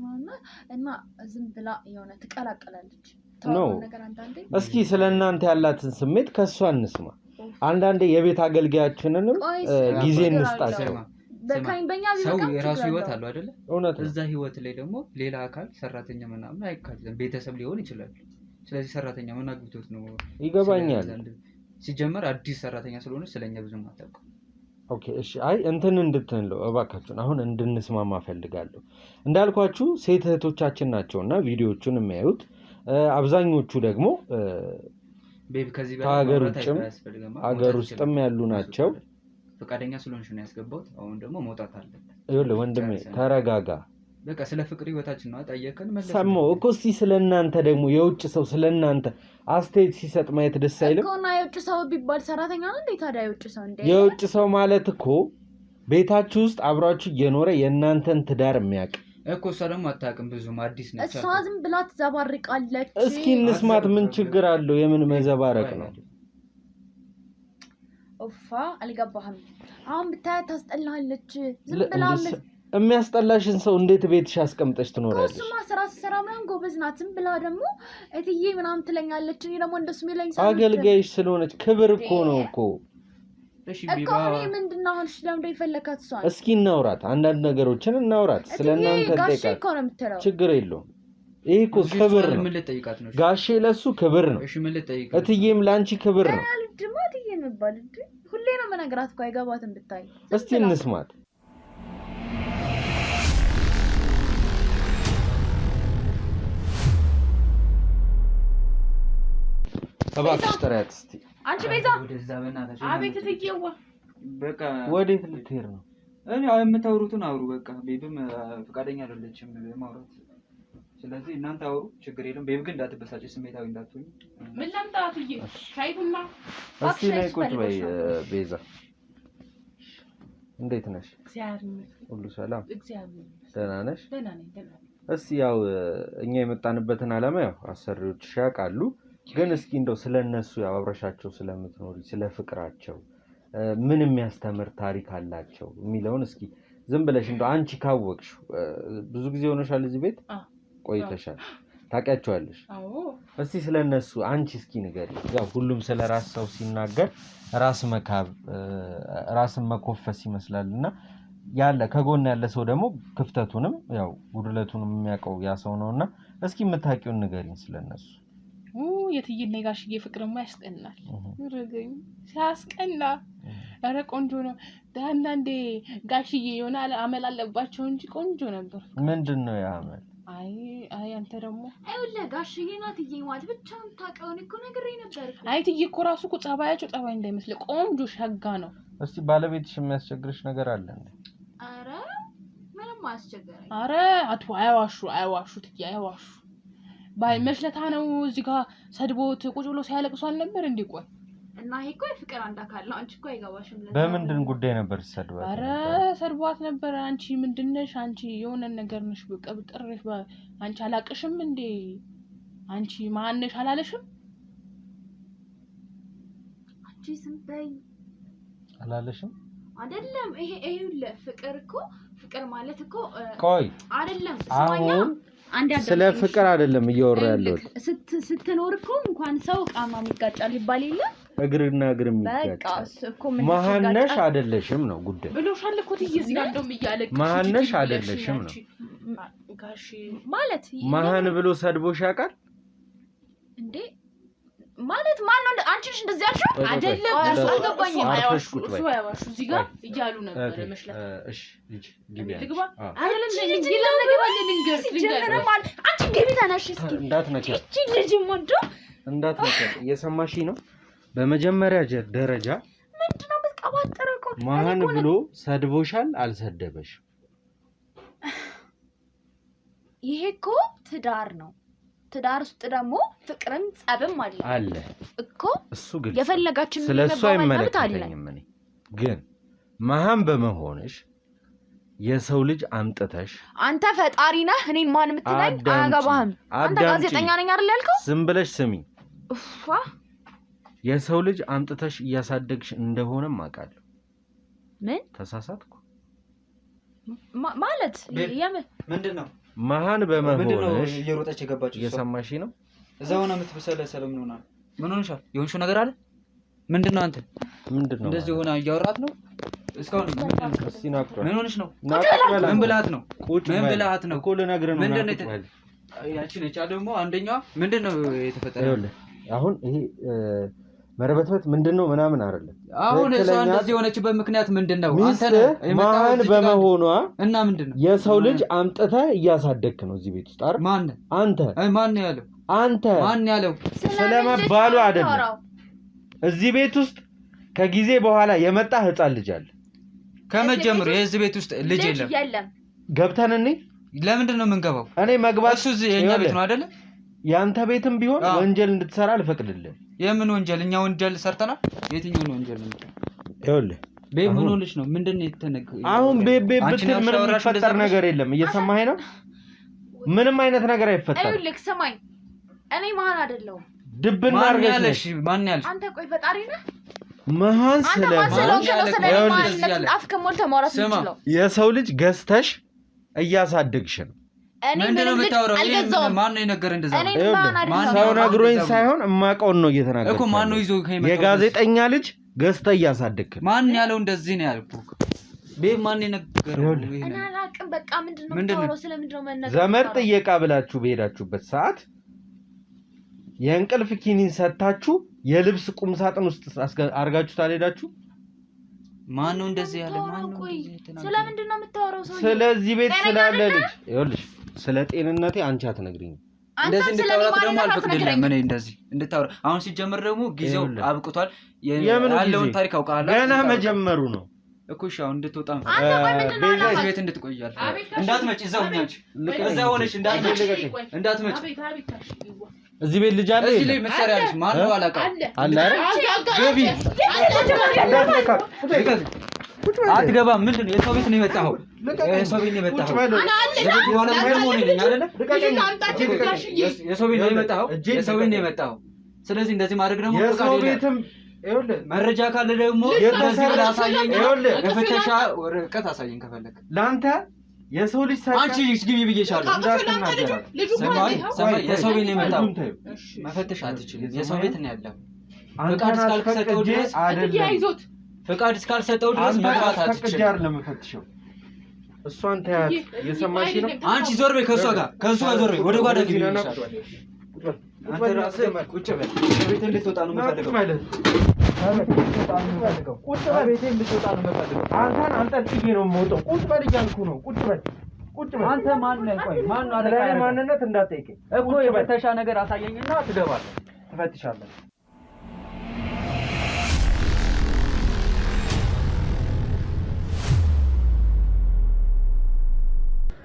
እና ዝም ብላ የሆነ ትቀላቀላለች ነው። እስኪ ስለናንተ ያላትን ስሜት ከሷ እንስማ። አንዳንዴ የቤት አገልጋያችንንም ጊዜ እንስጣቸው። ሰው የራሱ ህይወት አለው አይደለ? እውነት እዛ ህይወት ላይ ደግሞ ሌላ አካል ሰራተኛ ምናምን አይካተትም። ቤተሰብ ሊሆን ይችላል። ስለዚህ ሰራተኛ ምን አግብቶት ነው? ይገባኛል። ሲጀመር አዲስ ሰራተኛ ስለሆነ ስለኛ ብዙም አታውቅም። ኦኬ እሺ። አይ እንትን እንድትንለው እባካችሁን አሁን እንድንስማማ ፈልጋለሁ። እንዳልኳችሁ ሴት እህቶቻችን ናቸውና ቪዲዮቹን የሚያዩት አብዛኞቹ ደግሞ ቤቢ ከዚህ ከሀገር ውጭም ሀገር ውስጥም ያሉ ናቸው። ፈቃደኛ ስለሆንሽ ነው ያስገባሁት። አሁን ደግሞ መውጣት አለበት። ይኸውልህ ወንድሜ ተረጋጋ። በቃ ስለ ፍቅር ህይወታችን ነው ጠየቀን መለስ ሰማሁ እኮ። እስቲ ስለናንተ ደግሞ የውጭ ሰው ስለናንተ አስተያየት ሲሰጥ ማየት ደስ አይልም እኮ? እና የውጭ ሰው ቢባል ሰራተኛ ነው እንዴ ታዲያ? የውጭ ሰው እንዴ? የውጭ ሰው ማለት እኮ ቤታችሁ ውስጥ አብራችሁ እየኖረ የእናንተን ትዳር የሚያውቅ እኮ። እሷ ደግሞ አታውቅም፣ ብዙም አዲስ ነች። እሷ ዝም ብላ ትዘባርቃለች። እስኪ እንስማት፣ ምን ችግር አለው? የምን መዘባረቅ ነው? ኦፋ አልገባህም። አሁን ብታያት ታስጠላለች። ዝም ብላ የሚያስጠላሽን ሰው እንዴት ቤትሽ አስቀምጠሽ ትኖራለሽ? እሱማ ስራ ስራ ምናምን ጎበዝ ናት። ዝም ብላ ደግሞ እትዬ ምናምን ትለኛለች። እኔ ደግሞ እንደሱ የሚለኝ ሰው አገልጋይሽ ስለሆነች ክብር እኮ ነው እኮ። እሺ እኮ እኔ ምንድነው አሁን ለምዶ ይፈለካት እሷ? እስኪ እናውራት፣ አንዳንድ ነገሮችን እናውራት። ስለናንተ ጠይቃት፣ ችግር የለውም። ይሄ እኮ ክብር ነው። ምን ልጠይቃት ነው? ጋሼ ለሱ ክብር ነው። እሺ ምን ልጠይቃት? እትዬም ላንቺ ክብር ነው። ደግሞ እትዬ የሚባል ሁሌ ነው መነግራት እኮ አይገባትም ብታይ። እስቲ እንስማት። እባክሽ ጥሪያት እስቲ። አንቺ ቤዛ ወደዛ በእናትሽ። አቤት እትዬዋ። በቃ ወዴት ልትሄድ ነው? እኔ የምታወሩትን አውሩ በቃ። ቤብም ፈቃደኛ አይደለችም ማውራት። ስለዚህ እናንተ አውሩ፣ ችግር የለም። ቤብ ግን እንዳትበሳጭ፣ ስሜታዊ እንዳትሆኝ። ምን ላምጣ እትዬ? ሻይ ቡና? እስቲ ነይ ቁጭ በይ ቤዛ። እንዴት ነሽ? እግዚአብሔር ይመስገን። ሁሉ ሰላም? እግዚአብሔር ይመስገን። ደህና ነሽ? ደህና ነኝ፣ ደህና ነኝ። እስቲ ያው እኛ የመጣንበትን ዓላማ ያው አሰሪዎች ያውቃሉ። ግን እስኪ እንደው ስለነሱ ያው አብረሻቸው ስለምትኖሪ ስለ ፍቅራቸው ምን የሚያስተምር ታሪክ አላቸው የሚለውን እስኪ ዝም ብለሽ እንደው አንቺ ካወቅሽ ብዙ ጊዜ ሆነሻል እዚህ ቤት ቆይተሻል፣ ታውቂያቸዋለሽ? አዎ። እስቲ ስለነሱ አንቺ እስኪ ንገሪ። ያው ሁሉም ስለ ራስ ሰው ሲናገር ራስ መካብ ራስን መኮፈስ ይመስላልና ያለ ከጎን ያለ ሰው ደግሞ ክፍተቱንም ያው ጉድለቱንም የሚያውቀው ያ ሰው ነውና እስኪ የምታውቂውን ንገሪኝ ስለነሱ። የትዬና የጋሽዬ ፍቅርማ ያስቀናል። ረገኝ ሲያስቀና። ኧረ ቆንጆ ነው። አንዳንዴ ጋሽዬ የሆነ አመል አለባቸው እንጂ ቆንጆ ነበር። ምንድን ነው ያ አመል? አይ አንተ ደግሞ አይውልህ ጋሽዬ ናት ትዬ ማለት ብቻ ታውቀውን እኮ ነግሬ ነበር። አይ ትዬ እኮ ራሱ እኮ ጸባያቸው ጸባይ እንዳይመስል ቆንጆ ሸጋ ነው። እስቲ ባለቤትሽ የሚያስቸግርሽ ነገር አለ እንዴ? ኧረ ምንም አያስቸግረኝ። ኧረ አቱ አይዋሹ ትዬ አይዋሹ። መስለታ ነው እዚህ ጋር ሰድቦት ቁጭ ብሎ ሲያለቅሱ አልነበር እንዴ? ቆይ እና ይሄ እኮ የፍቅር አንድ አካል ነው። አንቺ እኮ አይገባሽም። በምንድን ጉዳይ ነበር ሰድቧት? ኧረ ሰድቧት ነበር። አንቺ ምንድነሽ? አንቺ የሆነ ነገር ነሽ። በቃ ብጥርሽ አንቺ አላቅሽም እንዴ? አንቺ ማነሽ አላለሽም? አንቺ ዝም በይ አላለሽም? አይደለም ይሄ ፍቅር እኮ ፍቅር ማለት እኮ ቆይ አይደለም አሁን ስለ ፍቅር አይደለም እያወራ ያለሁት። ስትኖር እኮ እንኳን ሰው ቃማ የሚጋጫል ይባል የለ? እግርና እግር የሚጋጫል። መሀነሽ አይደለሽም ነው ጉዳይ ብሎሻል እኮ ትዬ እዚህ ጋር እንደውም እያለች መሀነሽ አይደለሽም ነው ጋሽ ማለት መሀን ብሎ ሰድቦሽ ያውቃል እንዴ? ማለት ማን ነው? አንቺ ነሽ እንደዚህ ያልሽው? አይደለም እሱ አልገባኝም። አያዋሹ እዚህ ጋር እያሉ ነበር መስላት። እሺ ልጅ ግቢ ልግባ አይደለም ልንገር አንቺ ግቢ ተነሽ እስኪ እንዳትነኪ እቺ ልጅ ሞዶ እንዳትነኪ። እየሰማሽ ነው? በመጀመሪያ ደረጃ ምንድነው የምትቀባጥረው? እኮ መሀን ብሎ ሰድቦሻል አልሰደበሽ? ይሄ እኮ ትዳር ነው። ትዳር ውስጥ ደግሞ ፍቅርም ጸብም አለ እኮ። እሱ ግን የፈለጋችን ስለሱ አይመለከተኝም። እኔ ግን መሀን በመሆንሽ የሰው ልጅ አምጥተሽ አንተ ፈጣሪ ነህ እኔን ማን የምትለኝ አያገባህም። አንተ ጋዜጠኛ ነኝ አይደል ያልከው? ዝም ብለሽ ስሚ። የሰው ልጅ አምጥተሽ እያሳደግሽ እንደሆነም አውቃለሁ። ምን ተሳሳትኩ ማለት ምንድነው? መሀን በመሆንሽ እየሮጠች የገባችው እየሰማሽ ነው? እዛው ነው የምትበሰለሰለው። ምን ሆናል? ምን ሆነሻል? የሆንሽው ነገር አለ? ምንድነው? አንተ ምንድነው እንደዚህ ሆና እያወራት ነው እስካሁን? ምን ሆነሽ ነው? ምን ብላት ነው? ምን ብላት ነው እኮ ልነግርህ ነው። ምንድነው? ያቺ ነች ደግሞ አንደኛዋ። ምንድነው የተፈጠረው? አሁን ይሄ መርበትበት ምንድነው ምናምን አይደለም አሁን እሷ እንደዚህ የሆነችበት ምክንያት ምንድነው አንተ ማን በመሆኗ እና ምንድነው የሰው ልጅ አምጥተ እያሳደግክ ነው እዚህ ቤት ውስጥ አይደል ማን አንተ ማን ያለው አንተ ማን ያለው ስለመባሉ አይደለም እዚህ ቤት ውስጥ ከጊዜ በኋላ የመጣ ህፃን ልጅ አለ ከመጀመሩ የዚህ ቤት ውስጥ ልጅ የለም ገብተን እኔ ለምንድነው የምንገባው እኔ መግባት እሱ የኛ ቤት ነው አይደል ያንተ ቤትም ቢሆን ወንጀል እንድትሰራ አልፈቅድልህ የምን ወንጀል እኛ ወንጀል ሰርተናል የትኛው ነው ወንጀል ነው ይኸውልህ ቤብ ምን ሆነሽ ነው ምንድነው የተነገ አሁን ቤብ ብትል ምንም የሚፈጠር ነገር የለም እየሰማኸኝ ነው ምንም አይነት ነገር አይፈጠርም ይኸውልህ ስማኝ እኔ ማን አይደለሁም ድብና አርገሽ ማን ያለሽ አንተ ቆይ ፈጣሪ ነህ ማን የሰው ልጅ ገዝተሽ እያሳደግሽ ነው ምንድነው የምታወራው ማን ነው የነገረ እንደዛ ሰው ነግሮኝ ሳይሆን እማቀውን ነው እየተናገርኩ እኮ ማን ነው ይዞ ከመጣው የጋዜጠኛ ልጅ ገዝተህ እያሳደግክ ማን ያለው እንደዚህ ነው ያልኩህ ቤብ ማን የነገረው እኔ አላውቅም በቃ ምንድነው የምታወራው ስለምንድነው መነገር ዘመድ ጥየቃ ብላችሁ በሄዳችሁበት ሰዓት የእንቅልፍ ኪኒን ሰጣችሁ የልብስ ቁም ሳጥን ውስጥ አርጋችሁ ታልሄዳችሁ ማን ነው እንደዚህ ያለ ማን ነው ስለምንድነው የምታወራው ሰው ስለዚህ ቤት ስላለ ልጅ ይኸውልሽ ስለ ጤንነቴ አንቺ አትነግሪኝ እንደዚህ እንድታወራ ደግሞ አልፈቅድልህም እኔ እንደዚህ እንድታወራ አሁን ሲጀምር ደግሞ ጊዜው አብቅቷል ያለውን ታሪክ አውቃለሁ ገና መጀመሩ ነው እኮ ሻው እንድትወጣ ቤዛ ቤት እንድትቆያል እንዳትመጪ እዛው ሆነሽ እዛው ሆነሽ እንዳትመጪ እዚህ ቤት ልጅ አለ እዚህ ላይ መሳሪያ አለሽ ማን ነው አላውቅም አለ ገቢ አትገባም ምንድነው የሰው ቤት ነው የመጣኸው የሰው ቤት ነው የመጣኸው የቤት ዋና ምን ነኝ አይደለ የሰው ቤት ነው የመጣኸው የሰው ቤት ነው የመጣኸው ስለዚህ እንደዚህ ማድረግ ደግሞ የሰው ቤትም ይኸውልህ መረጃ ካለ ደግሞ እንደዚህ አሳየኝ ይኸውልህ የፍተሻ ወረቀት አሳየኝ ከፈለክ ላንተ የሰው ልጅ ሳይቀር አንቺ ግቢ ብዬሻለሁ እንዳትናገር ሰማይ የሰው ቤት ነው የመጣው መፈተሽ አትችልም የሰው ቤት ነው ያለው ፈቃድ እስካልሰጠው ድረስ አይዞት ፈቃድ እስካልሰጠው ድረስ መግባት አትችልም አይደለም መፈተሽው እሷን ታያት የሰማሽ ነው አንቺ ዞር በይ ከሷ ጋር ዞር በይ ወደ ጓዳ ግቢ አንተ ራስህ ቁጭ በል ቤት እንድትወጣ ነው የምፈልገው ቁጭ በል ቤት እንድትወጣ ነው የምፈልገው አንተን አንጠልጥዬ ነው የምወጣው ቁጭ በል እያልኩ ነው ቁጭ በል አንተ ማን ነህ ቆይ ማን ነው አለቃ ማንነት እንዳትጠይቀኝ እኮ የፈተሻ ነገር አሳየኝና ትገባለህ ትፈትሻለህ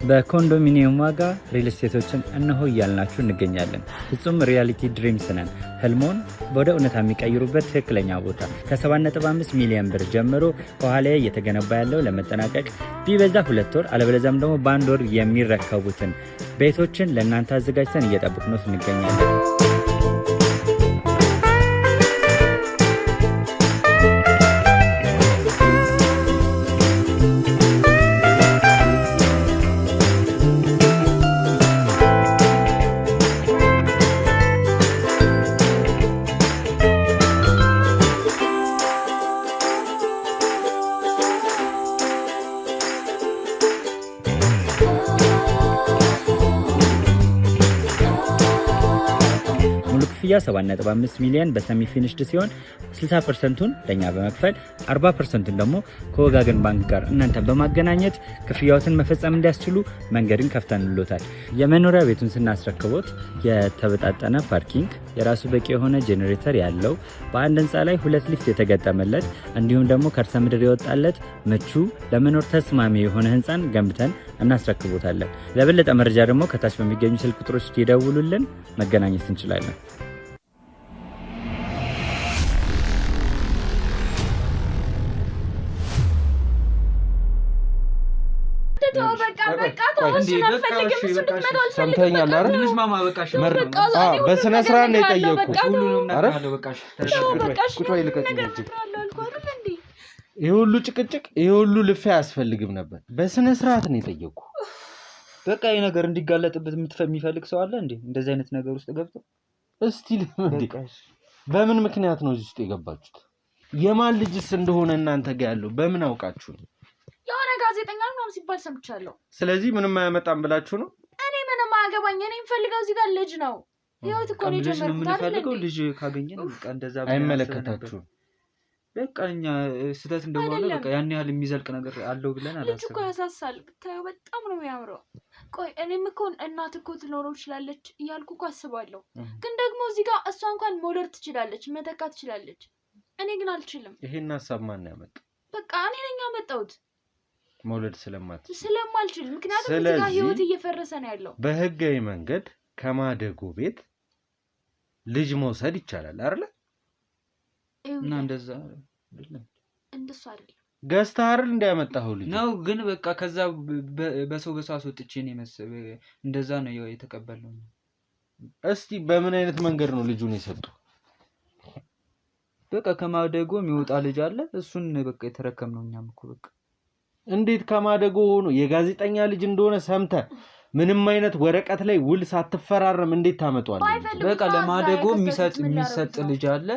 በኮንዶሚኒየም ዋጋ ሪል ስቴቶችን እነሆ እያልናችሁ እንገኛለን። ፍጹም ሪያሊቲ ድሪምስ ነን። ህልሞን ወደ እውነታ የሚቀይሩበት ትክክለኛ ቦታ ከ7.5 ሚሊዮን ብር ጀምሮ ከኋላ እየተገነባ ያለው ለመጠናቀቅ ቢበዛ 2 ወር አለበለዚያም ደግሞ በ1 ወር የሚረከቡትን ቤቶችን ለእናንተ አዘጋጅተን እየጠበቅነው እንገኛለን። ክፍያ 7.5 ሚሊዮን በሰሚ ፊኒሽድ ሲሆን 60%ቱን ለኛ በመክፈል 40%ቱን ደግሞ ከወጋገን ባንክ ጋር እናንተ በማገናኘት ክፍያዎትን መፈጸም እንዲያስችሉ መንገድን ከፍተንልዎታል። የመኖሪያ ቤቱን ስናስረክቦት የተበጣጠነ ፓርኪንግ፣ የራሱ በቂ የሆነ ጄኔሬተር ያለው በአንድ ህንፃ ላይ 2 ሊፍት የተገጠመለት እንዲሁም ደግሞ ከርሰ ምድር የወጣለት ምቹ ለመኖር ተስማሚ የሆነ ህንፃን ገንብተን እናስረክቦታለን። ለበለጠ መረጃ ደግሞ ከታች በሚገኙ ስልክ ቁጥሮች ይደውሉልን፣ መገናኘት እንችላለን። ሰምተኛል አይደል? በስነ ስርዓት ነው የጠየኩት። ይሄ ሁሉ ጭቅጭቅ ይሄ ሁሉ ልፋ አያስፈልግም ነበር። በስነ ስርዓት ነው የጠየኩ። በቃ ይሄ ነገር እንዲጋለጥበት የሚፈልግ ሰው አለ እንዴ? እንደዚህ አይነት ነገር ውስጥ ገብቶ እስቲ በምን ምክንያት ነው እዚህ ውስጥ የገባችሁት? የማን ልጅስ እንደሆነ እናንተ ጋር ያለው በምን አውቃችሁ ነው? የሆነ ጋዜጠኛ ነው ሲባል ሰምቻለሁ። ስለዚህ ምንም አያመጣም ብላችሁ ነው? እኔ ምንም አያገባኝ። እኔ የምፈልገው እዚህ ጋር ልጅ ነው። ህይወት እኮ ነው የጀመርኩት አይደል? ልጅ ካገኘን በቃ እንደዛ አይመለከታችሁም። በቃ እኛ ስህተት እንደሆነ በቃ ያን ያህል የሚዘልቅ ነገር አለው ብለን አላሰብንም። ልጅ እኮ ያሳሳል ብታየው በጣም ነው የሚያምረው። ቆይ እኔም እኮ እናት እኮ ትኖረው ትችላለች እያልኩ እኮ አስባለሁ። ግን ደግሞ እዚህ ጋር እሷ እንኳን መውለድ ትችላለች፣ መተካት ትችላለች። እኔ ግን አልችልም። ይሄን ሀሳብ ማን ያመጣው? በቃ እኔ ነኝ ያመጣሁት። መውለድ ስለማልችል ምክንያቱም እዚህ ጋር ህይወት እየፈረሰ ነው ያለው። በህጋዊ መንገድ ከማደጎ ቤት ልጅ መውሰድ ይቻላል አይደል? እና እንደዛ አይደለም። እንደሱ አይደለም። ገዝተህ አይደል እንዳያመጣው ልጅ ነው። ግን በቃ ከዛ በሰው አስወጥቼ ነው እንደዛ ነው የተቀበለው። እስቲ በምን አይነት መንገድ ነው ልጁን የሰጡ? በቃ ከማደጎ የሚወጣ ልጅ አለ፣ እሱን በቃ የተረከምነው እኛም እኮ በቃ። እንዴት ከማደጎ ሆኖ የጋዜጠኛ ልጅ እንደሆነ ሰምተህ ምንም አይነት ወረቀት ላይ ውል ሳትፈራረም እንዴት ታመጣዋለህ? በቃ ለማደጎ የሚሰጥ ልጅ አለ፣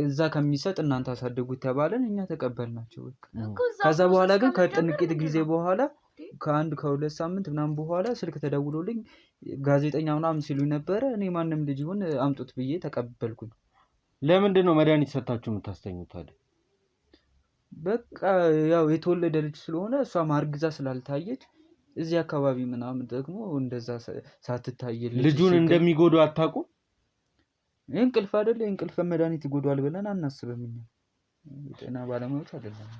እዛ ከሚሰጥ እናንተ አሳደጉት ተባለን፣ እኛ ተቀበልናቸው በቃ። ከዛ በኋላ ግን ከጥንቂት ጊዜ በኋላ ከ2 ሳምንት ምናምን በኋላ ስልክ ተደውሎልኝ ጋዜጠኛ ምናምን ሲሉኝ ነበረ። እኔ ማንም ልጅ ይሁን አምጡት ብዬ ተቀበልኩኝ። ለምንድን ነው መድኃኒት ሰጣችሁ የምታስተኙት ታዲያ? በቃ ያው የተወለደ ልጅ ስለሆነ እሷ ማርግዛ ስላልታየች እዚህ አካባቢ ምናምን ደግሞ እንደዛ ሳትታይ ልጁን እንደሚጎዱ አታውቁም? እንቅልፍ አይደለ እንቅልፍ መድኃኒት ይጎዳል ብለን አናስብም። እኛ ጤና ባለሙያዎች አይደለም።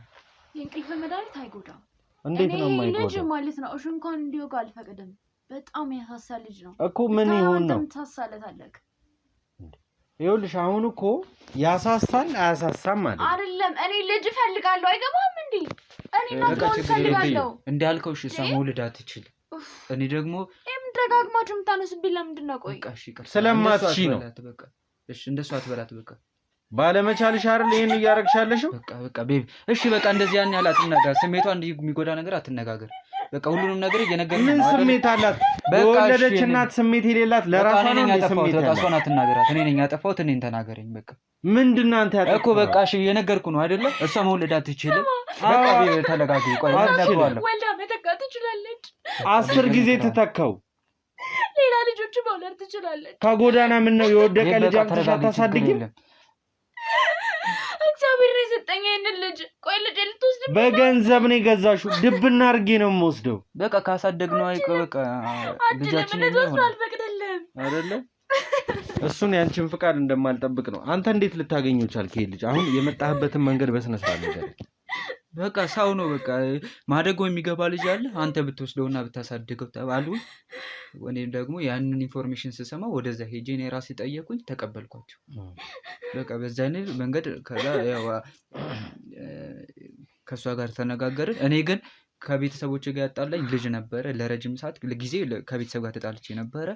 የእንቅልፍ መድኃኒት አይጎዳም። እንዴት ነው የማይጎዳው? ልጅ ማለት ነው እሺ እንኳን እንዲወጋ አልፈቅድም። በጣም ያሳሳል ልጅ ነው እኮ ምን ይሁን ነው ታሳለታለክ? ይኸውልሽ አሁን እኮ ያሳሳል አያሳሳም አይደለም። እኔ ልጅ ፈልጋለሁ። አይገባም እንዴ? እኔ እናንተን ፈልጋለሁ እንዳልከው እሺ ሰሞኑን አትችል። እኔ ደግሞ ደጋግማችሁ የምታነሱብኝ ለምንድን ነው? ቆይ ስለማትሺ ነው። በቃ እሺ እንደሱ አትበላት። በቃ ባለመቻልሽ አይደል ይሄን እያረግሻለሽ? በቃ ቤቢ እሺ በቃ እንደዚህ ያን ያህል አትነጋገር። ስሜቷ የሚጎዳ ነገር አትነጋገር። በቃ ሁሉንም ነገር እየነገርኩ ነው። ምን ስሜት አላት? በወለደች እናት ስሜት የሌላት ለራሷ ነው ስሜት ያላት። እሷን አትናገራት። እኔ ነኝ ያጠፋሁት፣ እኔን ተናገረኝ። በቃ ምንድነው አንተ ያጠፋው እኮ? በቃ እሺ እየነገርኩ ነው አይደለ? እሷ መውለድ አትችልም። በቃ ቤቢ ተለጋጊ። ቆይ እነግረዋለሁ። ወልዳ መተካት ትችላለች። 10 ጊዜ ተተካው። ሌላ ልጆች መውለድ ትችላለች። ከጎዳና ምን ነው የወደቀ ልጅ አምጥተሽ አታሳድጊም? እግዚአብሔር ነው የሰጠኝ ይሄንን ልጅ። ቆይ ልጅ ልትወስድ በገንዘብ ነው የገዛሽው? ድብና አድርጌ ነው የምወስደው። በቃ ካሳደግነው አይቆ በቃ ልጃችን ነው አልፈቅድልህም አይደለ? እሱን ያንቺን ፍቃድ እንደማልጠብቅ ነው። አንተ እንዴት ልታገኘው ቻልክ? ይሄ ልጅ አሁን የመጣህበትን መንገድ በስነ ስርዓት ንገረኝ። በቃ ሰው ነው በቃ ማደጎ የሚገባ ልጅ አለ፣ አንተ ብትወስደውና ብታሳድገው ተባሉ። እኔም ደግሞ ያንን ኢንፎርሜሽን ስሰማ ወደዛ ሄጄ እኔ ራሴ ጠየቁኝ፣ ተቀበልኳቸው። በቃ በዛ አይነት መንገድ ከዛ ያው ከሷ ጋር ተነጋገርን። እኔ ግን ከቤተሰቦቼ ጋር ያጣላኝ ልጅ ነበረ። ለረጅም ሰዓት ጊዜ ከቤተሰብ ጋር ተጣልቼ ነበረ።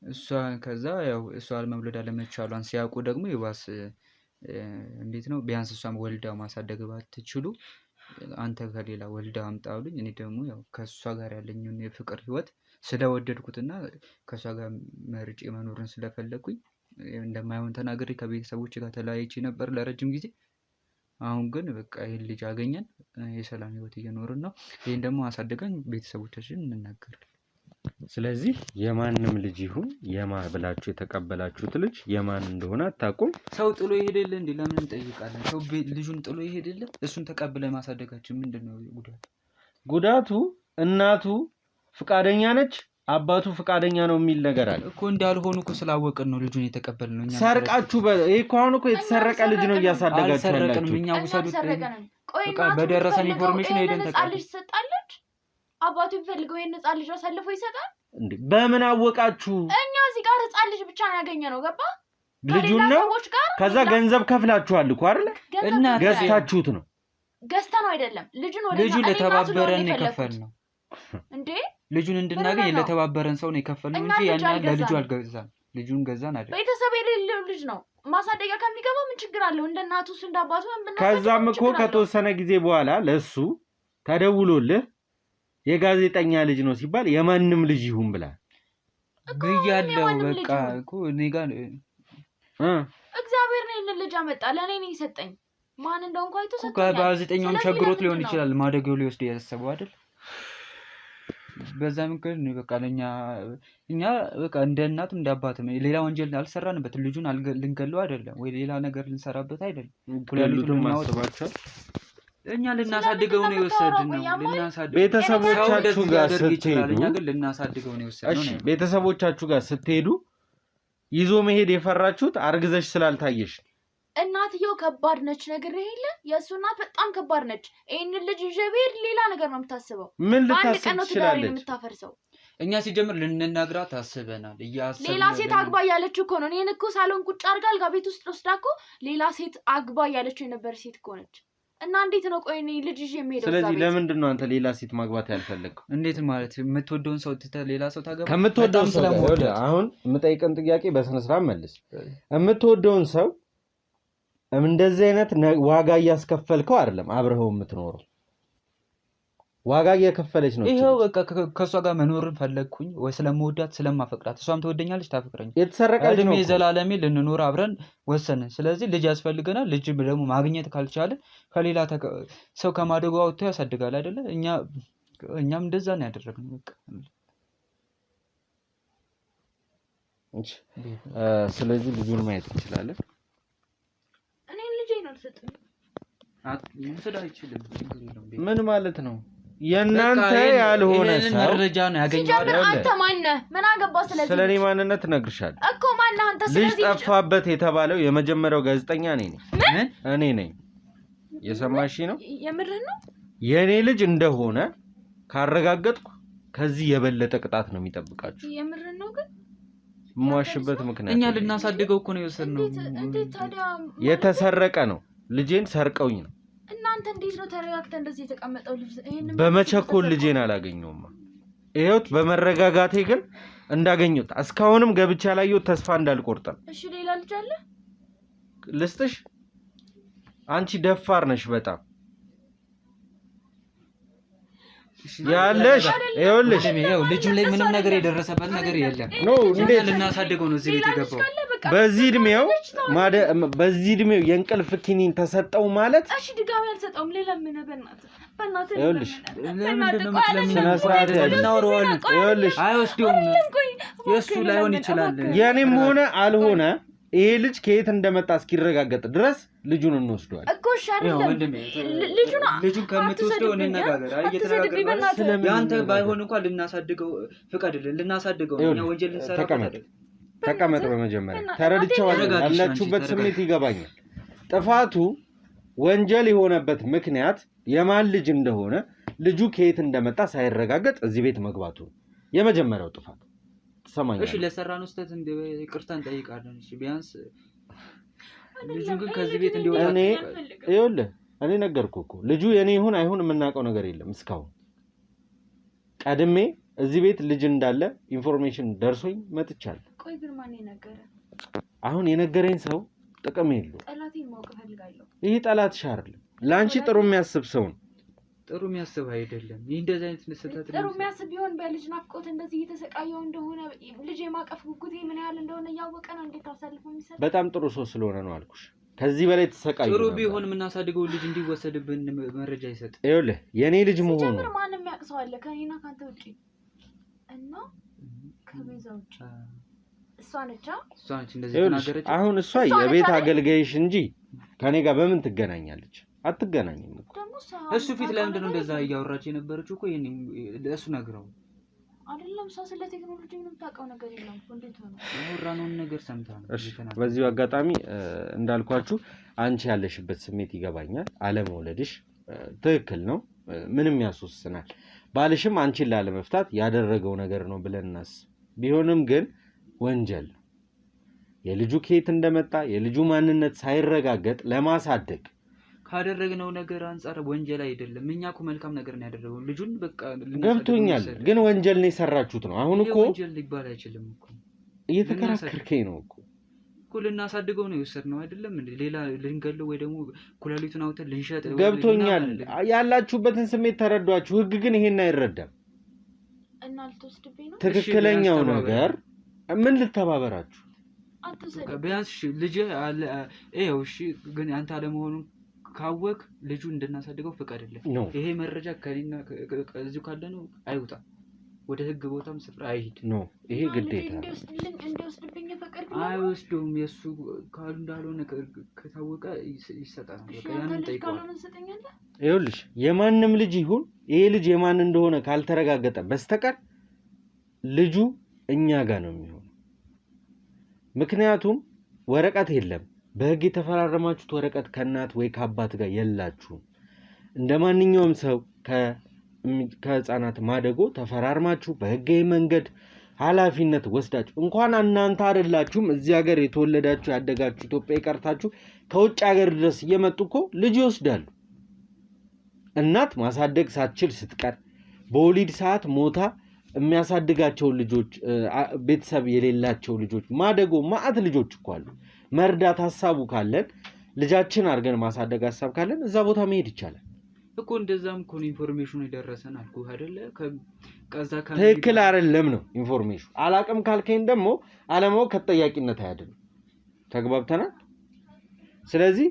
እሷ ከዛ ያው እሷ መውለድ አለመቻሏን ሲያውቁ ደግሞ ይባስ እንዴት ነው ቢያንስ እሷም ወልዳ ማሳደግ ባትችሉ አንተ ከሌላ ወልዳ አምጣሉኝ። እኔ ደግሞ ያው ከሷ ጋር ያለኝን የፍቅር ህይወት ስለወደድኩትና ከሷ ጋር መርጬ መኖርን ስለፈለኩኝ እንደማይሆን ተናግሬ ከቤተሰቦች ጋር ተለያይቼ ነበር ለረጅም ጊዜ። አሁን ግን በቃ ይሄን ልጅ አገኘን፣ የሰላም ህይወት እየኖርን ነው። ይሄን ደግሞ አሳድገን ቤተሰቦቻችን እንናገራለን። ስለዚህ የማንም ልጅ ይሁን የማን ብላችሁ የተቀበላችሁት ልጅ የማን እንደሆነ አታውቁም። ሰው ጥሎ ይሄድል እንዴ? ለምን እንጠይቃለን? ሰው ልጁን ጥሎ ይሄድል? እሱን ተቀብለን ማሳደጋችን ምንድነው ጉዳቱ? ጉዳቱ እናቱ ፍቃደኛ ነች፣ አባቱ ፍቃደኛ ነው የሚል ነገር አለ እኮ። እንዳልሆኑ እኮ ስላወቅን ነው ልጁን የተቀበልነው እኛ። ሰርቃችሁ ይሄ እኮ አሁን እኮ የተሰረቀ ልጅ ነው እያሳደጋችሁ ያላችሁ። እኛ ውሰዱት በቃ በደረሰን ኢንፎርሜሽን ሄደን ተቀበልን። አባቱ ቢፈልገው ይሄን ህፃን ልጅ አሳልፎ ይሰጣል እንዴ? በምን አወቃችሁ? እኛ እዚህ ጋር ህፃን ልጅ ብቻ ነው ያገኘነው። ገባ? ልጁን ነው። ከዛ ገንዘብ ከፍላችኋል እኮ አይደል? እና ገዝታችሁት ነው። ገዝታ ነው አይደለም። ልጁን ወደ ልጁ ለተባበረን የከፈልነው እንዴ? ልጁን እንድናገኝ ለተባበረን ሰው ነው የከፈልነው እንጂ ያን ለልጁ አልገዛን። ልጁን ገዛን አይደል? ቤተሰብ የሌለው ልጅ ነው። ማሳደጊያ ከሚገባው ምን ችግር አለው? እንደ እናቱስ እንደ አባቱ ምን ብናሳደግ። ከዛም እኮ ከተወሰነ ጊዜ በኋላ ለሱ ተደውሎልህ የጋዜጠኛ ልጅ ነው ሲባል የማንም ልጅ ይሁን ብላ ብያለሁ። በቃ እኮ እኔ ጋር እግዚአብሔር ነው ይሄን ልጅ አመጣ። ለኔ ነው የሰጠኝ። ማን እንደሆነ አይቶ ሰጠኝ። ጋዜጠኛውን ቸግሮት ሊሆን ይችላል ማደገው ሊወስድ ያሰበው አይደል? በዛ ምክንያት ነው በቃ እኛ በቃ እንደ እናት እንደ አባትም ሌላ ወንጀል አልሰራንበት ልጁን ልንገለው አይደለም ወይ ሌላ ነገር ልንሰራበት አይደለም ኩላሊቱን ማስባቸው እኛ ልናሳድገው ነው የወሰድነው ቤተሰቦቻችሁ ጋር ስትሄዱ እኛ ግን ልናሳድገው ነው የወሰድነው እሺ ቤተሰቦቻችሁ ጋር ስትሄዱ ይዞ መሄድ የፈራችሁት አርግዘሽ ስላልታየሽ እናትየው ከባድ ነች ነገር ይሄለ የሱ እናት በጣም ከባድ ነች ይሄን ልጅ ጀቤር ሌላ ነገር ነው የምታስበው ምን ልታስብ ትችላለች የምታፈርሰው እኛ ሲጀምር ልንነግራት ታስበናል ሌላ ሴት አግባ ያለችው እኮ ነው እኔን እኮ ሳሎን ቁጭ አድርጋ አልጋ ቤት ውስጥ ወስዳኮ ሌላ ሴት አግባ ያለችው የነበር ሴት እኮ ነች እና እንዴት ነው ቆይ እኔ ልጅ ይዤ የምሄደው ስለዚህ ለምንድን ነው አንተ ሌላ ሴት ማግባት ያልፈለግከው እንዴት ማለት የምትወደውን ሰው ሌላ ሰው ታገባ ከምትወደውን ሰው አሁን የምጠይቀን ጥያቄ በስነ ስርዓት መልስ የምትወደውን ሰው እንደዚህ አይነት ዋጋ እያስከፈልከው አይደለም አብረው የምትኖረው ዋጋ እየከፈለች ነው ይሄው በቃ ከሷ ጋር መኖርን ፈለግኩኝ ወይ ስለምወዳት ስለማፈቅራት እሷም ትወደኛለች ታፈቅረኝ የተሰረቀ ልጅ ነው ዘላለሜ ልንኖር አብረን ወሰንን ስለዚህ ልጅ ያስፈልገናል ልጅ ደግሞ ማግኘት ካልቻለ ከሌላ ሰው ከማደጎ አውጥቶ ያሳድጋል አይደለ እኛም እንደዛ ነው ያደረግነው በቃ እሺ ስለዚህ ልጁን ማየት እንችላለን እኔ ልጅ ነው ልሰጥኝ ሙሰዳ አይችልም ምን ማለት ነው የናንተ ያልሆነ ሰው መረጃ ነው ያገኘው አይደል አንተ ማን ነህ ምን አገባ ስለኔ ማንነት ነግርሻለሁ እኮ ማን ነህ አንተ ስለዚህ ልጅ ጠፋበት የተባለው የመጀመሪያው ጋዜጠኛ እኔ ነኝ የሰማሽ ነው የምርህ ነው የኔ ልጅ እንደሆነ ካረጋገጥኩ ከዚህ የበለጠ ቅጣት ነው የሚጠብቃችሁ የምርህ ነው ግን ማዋሽበት ምክንያት እኛ ልናሳድገው እኮ ነው የወሰድነው እንዴት ታዲያ የተሰረቀ ነው ልጄን ሰርቀውኝ ነው እናንተ እንዴት ነው ተረጋግተ እንደዚህ የተቀመጠው ልጅ ይሄንን በመቸኮል ልጄን አላገኘውም ይሄውት በመረጋጋቴ ግን እንዳገኘሁት እስካሁንም ገብቻ ላየው ተስፋ እንዳልቆርጥ እሺ ሌላ ልጅ አለ ልስጥሽ አንቺ ደፋር ነሽ በጣም ያለሽ ይኸውልሽ ልጁ ላይ ምንም ነገር የደረሰበት ነገር የለም ነው እንዴት ልናሳድገው ነው እዚህ ቤት የገባው በዚህ እድሜው የእንቅልፍ ኪኒን ተሰጠው ማለት እሺ ድጋሚ አልሰጠውም ሌላ ምን በእናትህ ይኸውልሽ ለምንድነው ስለምናወራው ይኸውልሽ አይወስደውም የሱ ላይሆን ይችላል የኔም ሆነ አልሆነ ይሄ ልጅ ከየት እንደመጣ እስኪረጋገጥ ድረስ ልጁን እንወስደዋል እኮ ሻለም ልጁን ከምትወስደው እንነጋገር እየተነጋገርን ያንተ ባይሆን እንኳን ልናሳድገው ፍቀድልን ልናሳድገው ነው ወንጀል ልንሰራ ተቀመጥ በመጀመሪያ ተረድቻለሁ ያላችሁበት ስሜት ይገባኛል ጥፋቱ ወንጀል የሆነበት ምክንያት የማን ልጅ እንደሆነ ልጁ ከየት እንደመጣ ሳይረጋገጥ እዚህ ቤት መግባቱ የመጀመሪያው ጥፋት ሰማኛለህ እሺ ለሰራነው ስህተት ይቅርታ እንጠይቃለን እሺ ቢያንስ ልጁ ግን ከዚህ ቤት እንዲወጣ እኔ ነገርኩህ እኮ ልጁ የኔ ይሁን አይሁን የምናውቀው ነገር የለም እስካሁን ቀድሜ እዚህ ቤት ልጅ እንዳለ ኢንፎርሜሽን ደርሶኝ መጥቻለሁ ቆይ ግን ማን የነገረ አሁን የነገረኝ ሰው ጥቅም የለው ጠላቴን ማወቅ ፈልጋለሁ ይሄ ጠላትሽ አይደለም ላንቺ ጥሩ የሚያስብ ሰው ነው ጥሩ የሚያስብ አይደለም ይሄ እንደዚህ አይነት ስህተት ጥሩ የሚያስብ ቢሆን በልጅ ናፍቆት እንደዚህ እየተሰቃየው እንደሆነ ልጅ የማቀፍ ጉጉቴ ምን ያህል እንደሆነ ያወቀ ነው እንዴት አሳልፎ የሚሰጥ በጣም ጥሩ ሰው ስለሆነ ነው አልኩሽ ከዚህ በላይ ተሰቃየው ጥሩ ቢሆን የምናሳድገው ልጅ እንዲወሰድብን መረጃ ይሰጥ ይኸውልህ የኔ ልጅ መሆኑ ማንም ያቅሰው አለ ከኔና ካንተ ውጪ እና ከቤዛ ውጪ እሷ ነች እንደዚህ ተናገረች አሁን እሷ የቤት አገልጋይሽ እንጂ ከኔ ጋር በምን ትገናኛለች አትገናኝም እሱ ፊት ላይ ምንድነው እንደዛ እያወራች የነበረችው እኮ ይሄን ለሱ ነግረው አይደለም ሰው ስለ ቴክኖሎጂ ምንም ታውቀው ነገር የለም እንዴት ነው ያወራነውን ነገር ሰምታ ነው እሺ በዚህ አጋጣሚ እንዳልኳችሁ አንቺ ያለሽበት ስሜት ይገባኛል አለመውለድሽ ትክክል ነው ምንም ያስወስናል ባልሽም አንቺን ላለመፍታት ያደረገው ነገር ነው ብለናስ ቢሆንም ግን ወንጀል የልጁ ከየት እንደመጣ የልጁ ማንነት ሳይረጋገጥ ለማሳደግ ካደረግነው ነገር አንፃር ወንጀል አይደለም እኛ እኮ መልካም ነገር ነው ያደረገው ልጁን በቃ ገብቶኛል ግን ወንጀል ነው የሰራችሁት ነው አሁን እኮ ወንጀል ሊባል አይችልም እኮ እየተከራከርከኝ ነው እኮ ልናሳድገው ነው የወሰድነው አይደለም እንዴ ሌላ ልንገለው ወይ ደግሞ ኩላሊቱን አውጥተን ልንሸጥ ገብቶኛል ያላችሁበትን ስሜት ተረዷችሁ ህግ ግን ይሄን አይረዳም እና ልትወስድብኝ ነው ትክክለኛው ነገር ምን ልተባበራችሁ ቢያንስ ልጅ እሺ ግን አንተ አለመሆኑን ካወቅ ልጁ እንድናሳድገው ፍቀድልን ይሄ መረጃ ከኔና ከዚሁ ካለ ነው አይውጣ ወደ ህግ ቦታም ስፍራ አይሂድ ነው ይሄ ግዴታ እንዲወስድብኝ ፈቀድክ አይወስደውም የሱ ካሉ እንዳልሆነ ከታወቀ ይሰጣል በቃ ያንን ጠይቀው ይኸውልሽ የማንም ልጅ ይሁን ይሄ ልጅ የማን እንደሆነ ካልተረጋገጠ በስተቀር ልጁ እኛ ጋር ነው የሚሆነው ምክንያቱም ወረቀት የለም በህግ የተፈራረማችሁት ወረቀት ከእናት ወይ ከአባት ጋር የላችሁም እንደማንኛውም ሰው ከህፃናት ማደጎ ተፈራርማችሁ በህጋዊ መንገድ ኃላፊነት ወስዳችሁ እንኳን እናንተ አይደላችሁም እዚህ ሀገር የተወለዳችሁ ያደጋችሁ ኢትዮጵያ ይቀርታችሁ ከውጭ ሀገር ድረስ እየመጡኮ ልጅ ይወስዳሉ እናት ማሳደግ ሳትችል ስትቀር በወሊድ ሰዓት ሞታ የሚያሳድጋቸው ልጆች ቤተሰብ የሌላቸው ልጆች ማደጎ ማአት ልጆች እኮ አሉ መርዳት ሐሳቡ ካለን ልጃችን አርገን ማሳደግ ሐሳብ ካለን እዛ ቦታ መሄድ ይቻላል እኮ እንደዛም ኮን ኢንፎርሜሽኑ ይደረሰን አልኩ አይደለ ከዛ ትክክል አይደለም ነው ኢንፎርሜሽኑ አላቅም ካልከኝ ደግሞ አለማው ከተጠያቂነት አይደለም ተግባብተናል ስለዚህ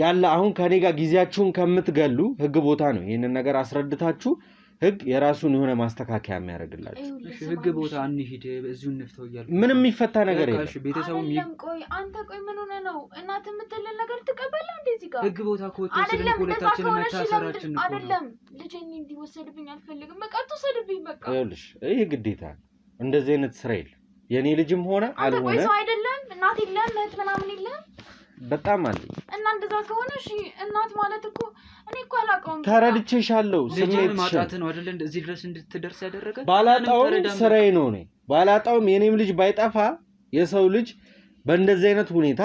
ያለ አሁን ከኔ ጋር ጊዜያችሁን ከምትገሉ ህግ ቦታ ነው ይሄንን ነገር አስረድታችሁ ህግ የራሱን የሆነ ማስተካከያ የሚያደርግላችሁ እሺ ህግ ቦታ አንሂድ እዚሁ እንፍተው ይያል ምንም የሚፈታ ነገር የለም እሺ ቤተሰቡ ቆይ አንተ ቆይ ምን ሆነ ነው እናት የምትልል ነገር ተቀበለ እንደዚህ ጋር ህግ ቦታ ከወጣችን ሁለታችን መታሰራችን ነው አይደለም ልጄን እንዲወሰድብኝ አልፈልግም በቃ ተወሰድብኝ በቃ ይኸውልሽ ይሄ ግዴታ እንደዚህ አይነት ስራ የለም የኔ ልጅም ሆነ አልሆነ ቆይ ሰው አይደለም እናት የለም እህት ምናምን የለም በጣም አለ እና እንደዛ ከሆነ እሺ እናት ማለት እኮ እኔ እኮ አላውቀውም ተረድቼሻለሁ ስሜት ማጣት ነው አይደል እዚህ ድረስ እንድትደርስ ያደረገ ባላጣውም ስራዬ ነው ነኝ ባላጣውም የኔም ልጅ ባይጠፋ የሰው ልጅ በእንደዚህ አይነት ሁኔታ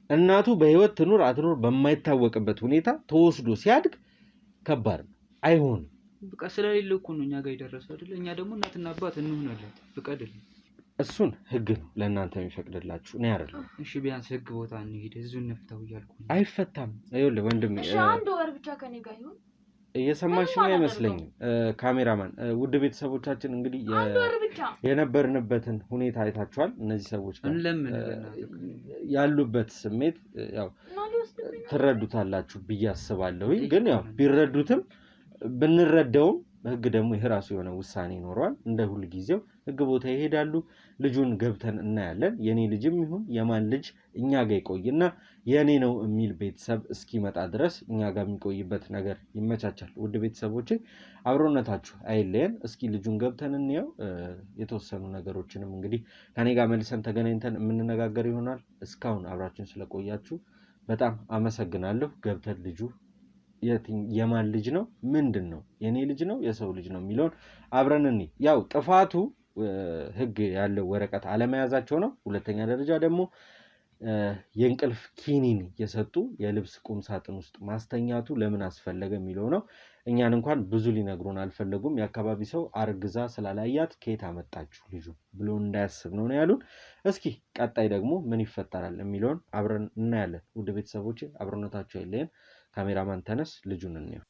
እናቱ በህይወት ትኑር አትኑር በማይታወቅበት ሁኔታ ተወስዶ ሲያድግ ከባድ ነው አይሆንም በቃ ስለሌለው እኮ ነው እኛ ጋር ይደረሰው አይደል እኛ ደግሞ እናትና አባት እንሆናለን ፍቀድልኝ እሱን ህግ ነው ለእናንተ የሚፈቅድላችሁ ነው አይደል እሺ ቢያንስ ህግ ቦታ እንሂድ እዚሁ እንፍታው ይያልኩ አይፈታም አይወለ ወንድም እሺ አንድ ወር ብቻ ከኔ ጋር ይሁን እየሰማሽ ነው አይመስለኝም ካሜራማን ውድ ቤተሰቦቻችን እንግዲህ የነበርንበትን ሁኔታ አይታችኋል እነዚህ ሰዎች ያሉበት ስሜት ያው ትረዱታላችሁ በያስባለሁ ግን ያው ቢረዱትም ብንረዳውም ህግ ደግሞ የራሱ የሆነ ውሳኔ ይኖራል እንደ ሁሉ ጊዜው ህግ ቦታ ይሄዳሉ ልጁን ገብተን እናያለን የኔ ልጅም ይሁን የማን ልጅ እኛ ጋር ይቆይና የኔ ነው የሚል ቤተሰብ እስኪመጣ ድረስ እኛ ጋር የሚቆይበት ነገር ይመቻቻል ውድ ቤተሰቦቼ አብሮነታችሁ አይለየን እስኪ ልጁን ገብተን እንየው የተወሰኑ ነገሮችንም እንግዲህ ከኔ ጋር መልሰን ተገናኝተን የምንነጋገር ይሆናል እስካሁን አብራችሁን ስለቆያችሁ በጣም አመሰግናለሁ ገብተን ልጁ የማን ልጅ ነው ምንድነው የኔ ልጅ ነው የሰው ልጅ ነው የሚለውን አብረን ያው ጥፋቱ ህግ ያለው ወረቀት አለመያዛቸው ነው ሁለተኛ ደረጃ ደግሞ የእንቅልፍ ኪኒን የሰጡ የልብስ ቁም ሳጥን ውስጥ ማስተኛቱ ለምን አስፈለገ የሚለው ነው እኛን እንኳን ብዙ ሊነግሩን አልፈለጉም የአካባቢ ሰው አርግዛ ስላላያት ከየት አመጣችሁ ልጁ ብሎ እንዳያስብ ነው ያሉን እስኪ ቀጣይ ደግሞ ምን ይፈጠራል የሚለውን አብረን እናያለን ውድ ቤተሰቦቼ አብሮነታችሁ አይለየን ካሜራማን ተነስ ልጁን እንየው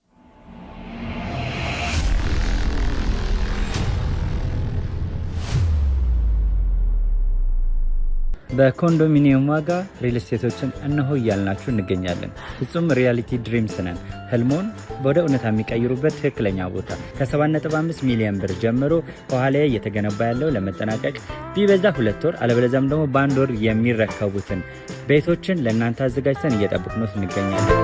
በኮንዶሚኒየም ዋጋ ሪል ስቴቶችን እነሆ እያልናችሁ እንገኛለን ፍጹም ሪያሊቲ ድሪምስ ነን ህልሞን ወደ እውነታ የሚቀይሩበት ትክክለኛ ቦታ ከ7.5 ሚሊዮን ብር ጀምሮ ከኋላ እየተገነባ ያለው ለመጠናቀቅ ቢበዛ 2 ወር አለበለዚያም ደግሞ በአንድ ወር የሚረከቡትን ቤቶችን ለእናንተ አዘጋጅተን እየጠበቅነው እንገኛለን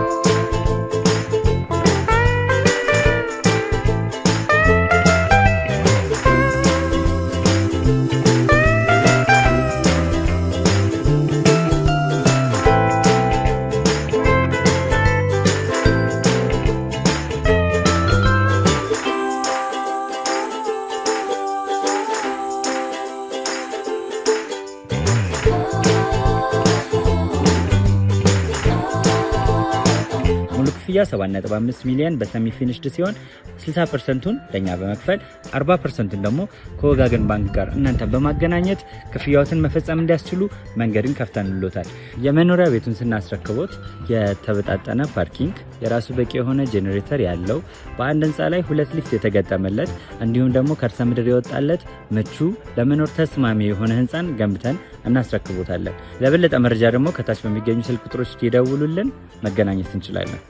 ክፍያ 7.5 ሚሊዮን በሰሚ ፊኒሽድ ሲሆን 60%ን ለኛ በመክፈል 40%ን ደግሞ ከወጋገን ባንክ ጋር እናንተ በማገናኘት ክፍያዎትን መፈጸም እንዲያስችሉ መንገድን ከፍተንልዎታል የመኖሪያ ቤቱን ስናስረክቦት የተበጣጠነ ፓርኪንግ የራሱ በቂ የሆነ ጄኔሬተር ያለው በአንድ ህንጻ ላይ 2 ሊፍት የተገጠመለት እንዲሁም ደግሞ ከርሰ ምድር የወጣለት ምቹ ለመኖር ተስማሚ የሆነ ህንጻን ገንብተን እናስረክቦታለን ለበለጠ መረጃ ደግሞ ከታች በሚገኙ ስልክ ቁጥሮች ይደውሉልን መገናኘት እንችላለን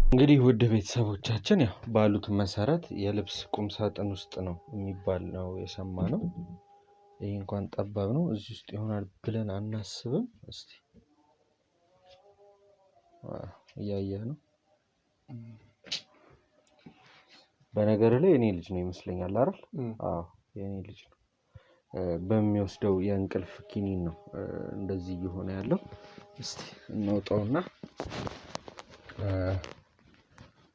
እንግዲህ ውድ ቤተሰቦቻችን ያው ባሉት መሰረት የልብስ ቁም ሳጥን ውስጥ ነው የሚባል ነው የሰማነው። ይሄ እንኳን ጠባብ ነው፣ እዚህ ውስጥ ይሆናል ብለን አናስብም። እስቲ እያየህ ነው። በነገር ላይ የኔ ልጅ ነው ይመስለኛል አይደል? አዎ የኔ ልጅ ነው። በሚወስደው የእንቅልፍ ኪኒን ነው እንደዚህ እየሆነ ያለው። እስቲ እናውጣውና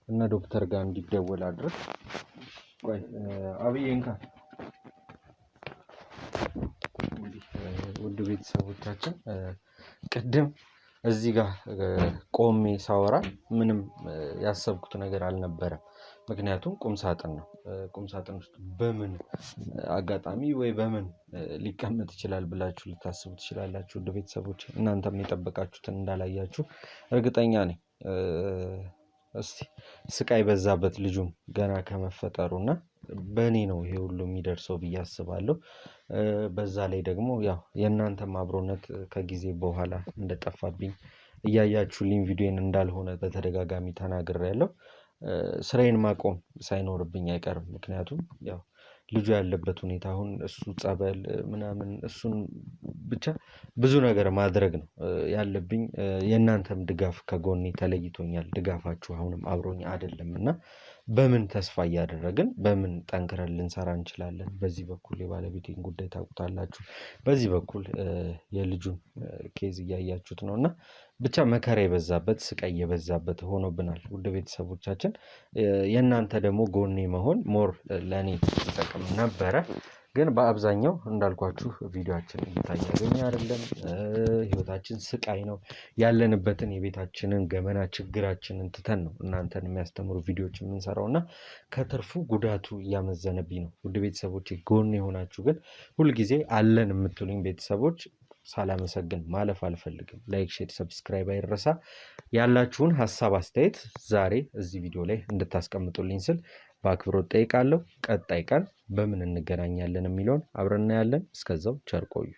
እና ዶክተር ጋር እንዲደወል አድርግ። ቆይ አብዬ እንካ። ውድ ቤተሰቦቻችን ቅድም እዚህ ጋር ቆሜ ሳወራ ምንም ያሰብኩት ነገር አልነበረም። ምክንያቱም ቁም ሳጥን ነው። ቁም ሳጥን ውስጥ በምን አጋጣሚ ወይ በምን ሊቀመጥ ይችላል ብላችሁ ልታስቡ ትችላላችሁ። ውድ ቤተሰቦች እናንተም የጠበቃችሁትን እንዳላያችሁ እርግጠኛ ነኝ። እስቲ ስቃይ በዛበት ልጁም ገና ከመፈጠሩና በእኔ ነው ይሄ ሁሉ የሚደርሰው ብዬ አስባለሁ። በዛ ላይ ደግሞ ያው የእናንተም አብሮነት ከጊዜ በኋላ እንደጠፋብኝ እያያችሁልኝ ቪዲዮን እንዳልሆነ በተደጋጋሚ ተናግሬያለሁ። ስራዬን ማቆም ሳይኖርብኝ አይቀርም። ምክንያቱም ያው ልጁ ያለበት ሁኔታ አሁን እሱ ጸበል ምናምን እሱን ብቻ ብዙ ነገር ማድረግ ነው ያለብኝ። የእናንተም ድጋፍ ከጎኔ ተለይቶኛል። ድጋፋችሁ አሁንም አብሮኝ አይደለም እና በምን ተስፋ እያደረግን በምን ጠንክረን ልንሰራ እንችላለን? በዚህ በኩል የባለቤቴን ጉዳይ ታውቁታላችሁ፣ በዚህ በኩል የልጁን ኬዝ እያያችሁት ነው እና ብቻ መከራ የበዛበት ስቃይ የበዛበት ሆኖብናል። ውድ ቤተሰቦቻችን የእናንተ ደግሞ ጎኔ መሆን ሞር ለእኔ ይጠቅም ነበረ። ግን በአብዛኛው እንዳልኳችሁ ቪዲዮአችን እይታ እያገኘ አይደለም። ህይወታችን ስቃይ ነው። ያለንበትን የቤታችንን ገመና ችግራችንን ትተን ነው እናንተን የሚያስተምሩ ቪዲዮዎች የምንሰራው እና ከትርፉ ጉዳቱ እያመዘነብኝ ነው። ውድ ቤተሰቦች ጎን የሆናችሁ ግን ሁልጊዜ አለን የምትሉኝ ቤተሰቦች ሳላመሰግን ማለፍ አልፈልግም። ላይክ፣ ሼር፣ ሰብስክራይብ አይረሳ። ያላችሁን ሀሳብ አስተያየት ዛሬ እዚህ ቪዲዮ ላይ እንድታስቀምጡልኝ ስል በአክብሮት ጠይቃለሁ። ቀጣይ ቀን በምን እንገናኛለን የሚለውን አብረን እናያለን። እስከዛው ቸር ቆዩ።